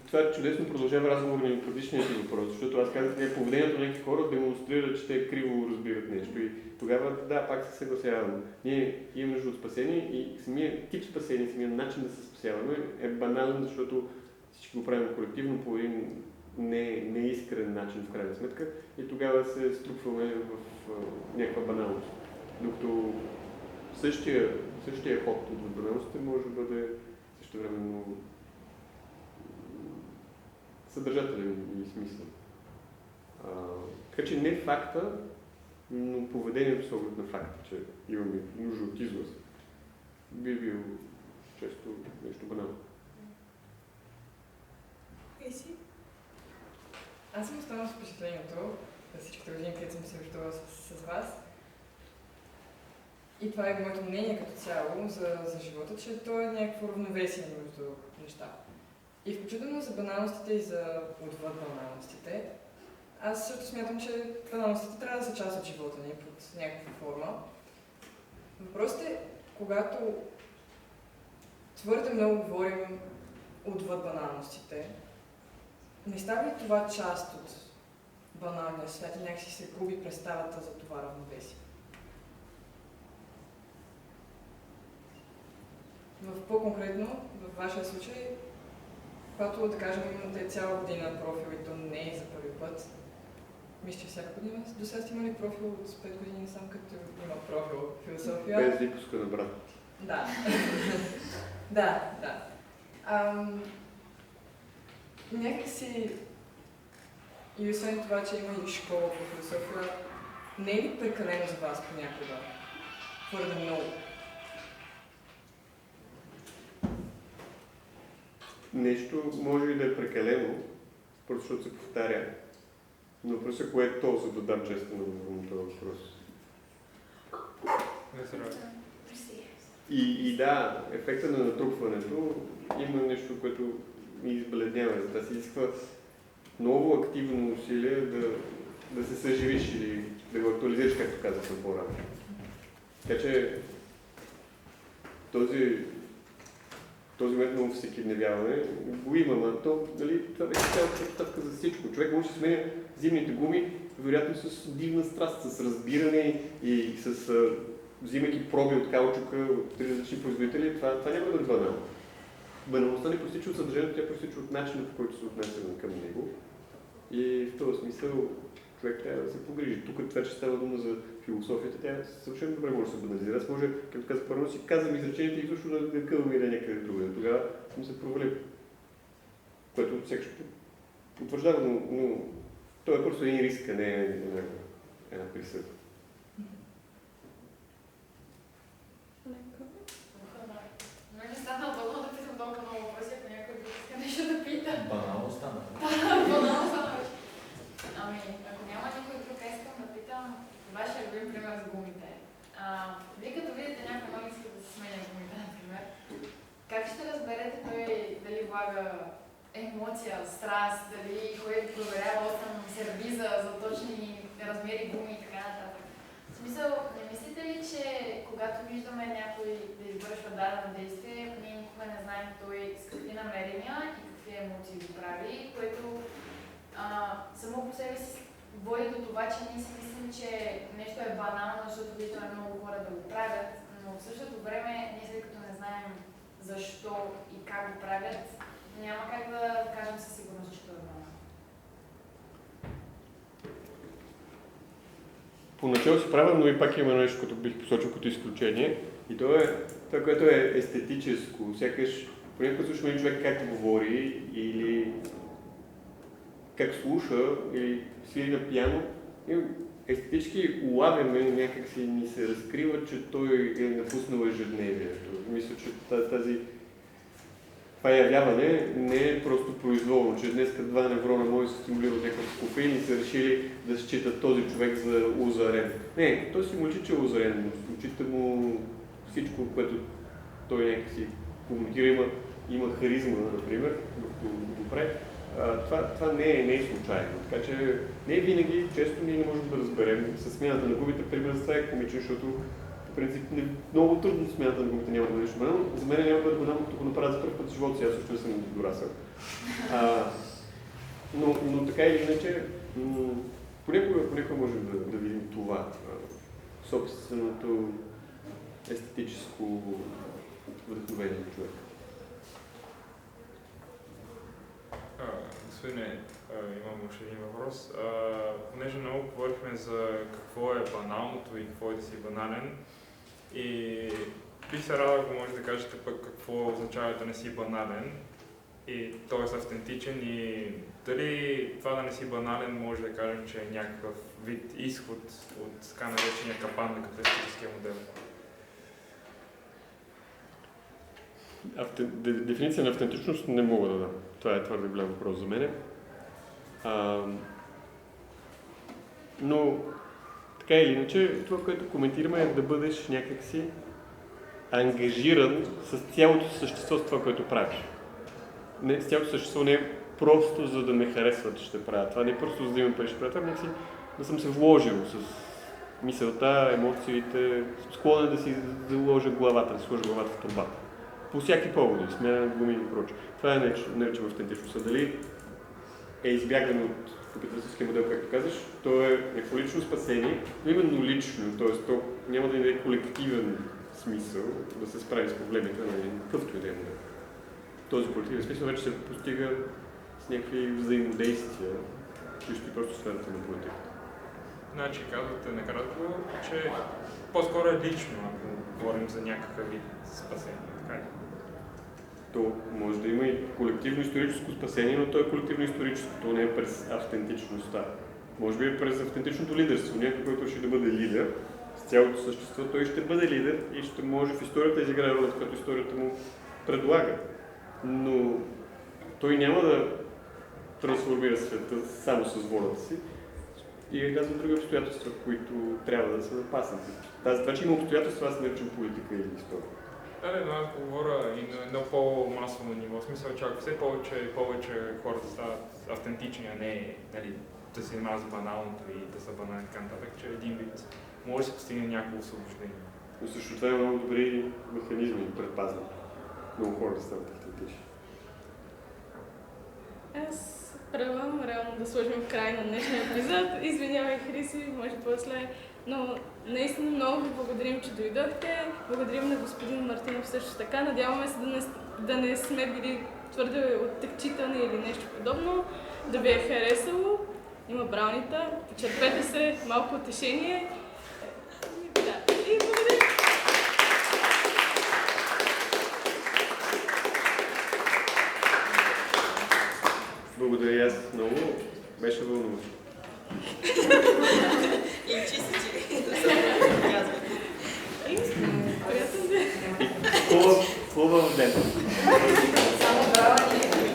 Това чудесно продължава разговор на предишния си въпрос, защото аз казах, че поведението на някакви хора демонстрира, че те криво разбират нещо и тогава, да, пак се съгласявам. Ние имаме нужда от спасение и самия тип спасение, самия начин да се спасяваме е банален, защото всички го правим колективно по един неискрен начин в крайна сметка и тогава се струпваме в някаква баналност. Докато същия ход от баналността може да бъде същевременно съдържателен и смисъл. Така че не факта, но поведението с оглед на факта, че имаме нужда от излъз, би бил често нещо банално. Аз съм останала с впечатлението, за всичките години, където съм се общувала с вас. И това е моето мнение като цяло за живота, че то е някакво равновесие между неща. И включително за баналностите и за отвъд баналностите. Аз също смятам, че баналностите трябва да са част от живота ни под някаква форма. Въпросът е, когато твърде много говорим отвъд баналностите, не става ли това част от баналния свят и някакси се губи представата за това равновесие? По-конкретно, в вашия случай, когато, да кажем, имате цяла година профил и то не е за първи път, мисля, че всяка година до сега сте имали профил от 5 години, сам като има профил философия. Без випуска на брат. Да. Да. Някакси и освен това, че има и школа по философия, не е ли прекалено за вас понякога? Твърде много? Нещо може и да е прекалено, просто защото се повтаря. Но просто кое е то, за да дам често на този въпрос. И да, ефекта на натрупването има нещо, което ни избледнява. Да се изисква много активно усилие да се съживиш или да го актуализираш, както казах по-рано. Така че този момент на всекидневяване го има, но нали, това вече цялата предпоставка за всичко. Човек може да сменя зимните гуми, вероятно с дивна страст, с разбиране и с взимайки проби от каучука от три различни производители. Това няма да бъде банално. Баналността не простича от съдържанието, тя простича от начина, по който се отнесем към него. И в този смисъл човек трябва да се погрижи. Тук това, че става дума за философията, тя съвършено добре може да се банализира. Аз може, както казах първо, си казвам изречението и също да къвам или някъде другаде. Тогава съм се провалил. Което сякаш потвърждава, но това е просто един риск, а не една присъда. Не стана банално да питам толкова много въпроси, ако някой иска нещо да пита. Банално стана. Банално стана. Ами, ако няма никой друг, искам да питам вашия любим пример с гумите. Вие като видите някой много иска да се сменя гумите, например, как ще разберете той дали влага емоция, страст, дали ходи да проверява 8 сервиза за точни размери гуми и така нататък? В смисъл, не мислите ли, че когато виждаме някой да извършва дадено действие, ние никога не знаем той с какви намерения и какви емоции го прави, което само по себе си води до това, че ние си мислим, че нещо е банално, защото виждаме много хора да го правят, но в същото време ние след като не знаем защо и как го правят, няма как да кажем със сигурност, че това е банално. Поначало си правя, но и пак има нещо, което бих посочил като изключение. И то е това, което е естетическо. Сякаш понякога слушаме един човек как говори или как слуша или свири на пиано. И естетически улавяме, някак си ни се разкрива, че той е напуснал ежедневието. Мисля, че това явяване не е просто произволно, че днес два неврона може да се стимулират някакъв кофеин и са решили да считат този човек за озарен. Не, той си мълчи, че е озарен, но очите му всичко, което той някакси комуникира, има харизма, например, докато го прави. това не е случайно. Така че не винаги, често ние не можем да разберем с смяната на губите. Пример за това е комичен, защото по принцип много трудно смяната на губите няма да бъде нещо банално. За мен няма да бъде банално, като го направя за първ път в живота си, аз също не съм дорасъл. Но така или иначе, понякога можем да видим това. Собственото естетическо вдъхновение на човека. Господине, имам още един въпрос. Понеже много говорихме за какво е баналното и какво е да си банален, и бих се радвал, ако може да кажете пък какво означава да не си банален, и т.е. автентичен, и дали това да не си банален може да кажем, че е някакъв вид изход от така наречения капан на капиталистическия модел. Дефиниция на автентичност не мога да дам. Това е твърде голям въпрос за мен. Но така или иначе, това, което коментираме, е да бъдеш някакси ангажиран с цялото същество с това, което правиш. С цялото същество не е просто за да ме харесват, че ще правя това, не е просто за да имам пари, ще правя това, някакси да съм се вложил с мисълта, емоциите, склонен да си заложа главата, да сложа главата в турбата. По всяки поводи, смяна на думи и прочее. Това е наричам автентичността. Дали е избягано от капиталистическия модел, както казваш, то е някакво лично спасение, но именно лично, т.е. то няма да има колективен смисъл да се справи с проблемите на един какъвто и да е модел. Този колективен смисъл вече се постига с някакви взаимодействия, чисто и просто сферата на политиката. Значи казвате накратко, че по-скоро е лично, ако говорим за някакъв вид спасение, така ли? То може да има и колективно историческо спасение, но то е колективно историческо, то не е през автентичността. Може би е през автентичното лидерство. Някой, който ще да бъде лидер, с цялото същество, той ще бъде лидер и ще може в историята да изиграе ролята, която историята му предлага. Но той няма да трансформира света само с волята си и казва други обстоятелства, които трябва да са напаснати. Това, че има обстоятелства, аз наричам политика или история. Да, но аз говоря и на едно по-масово ниво. В смисъл, че ако все повече хората стават автентични, а не да се занимават с баналното и да са банални така нататък, че един вид може да се постигне някакво освобождение. Но също това е много добри механизми предпазни. Много хора да стават автентични. Аз правам реално да сложим край на днешния епизод. Извинявай, Хриси, може после. Но наистина много ви благодарим, че дойдохте. Благодарим на господин Мартинов също така. Надяваме се да не сме били твърде оттекчителни или нещо подобно. Да ви е харесало. Има браунита. Почерпете се, малко утешение. Да. И благодарим! Благодаря аз много. Беше вълнуващо. И че си Хубав ден. Само брауни.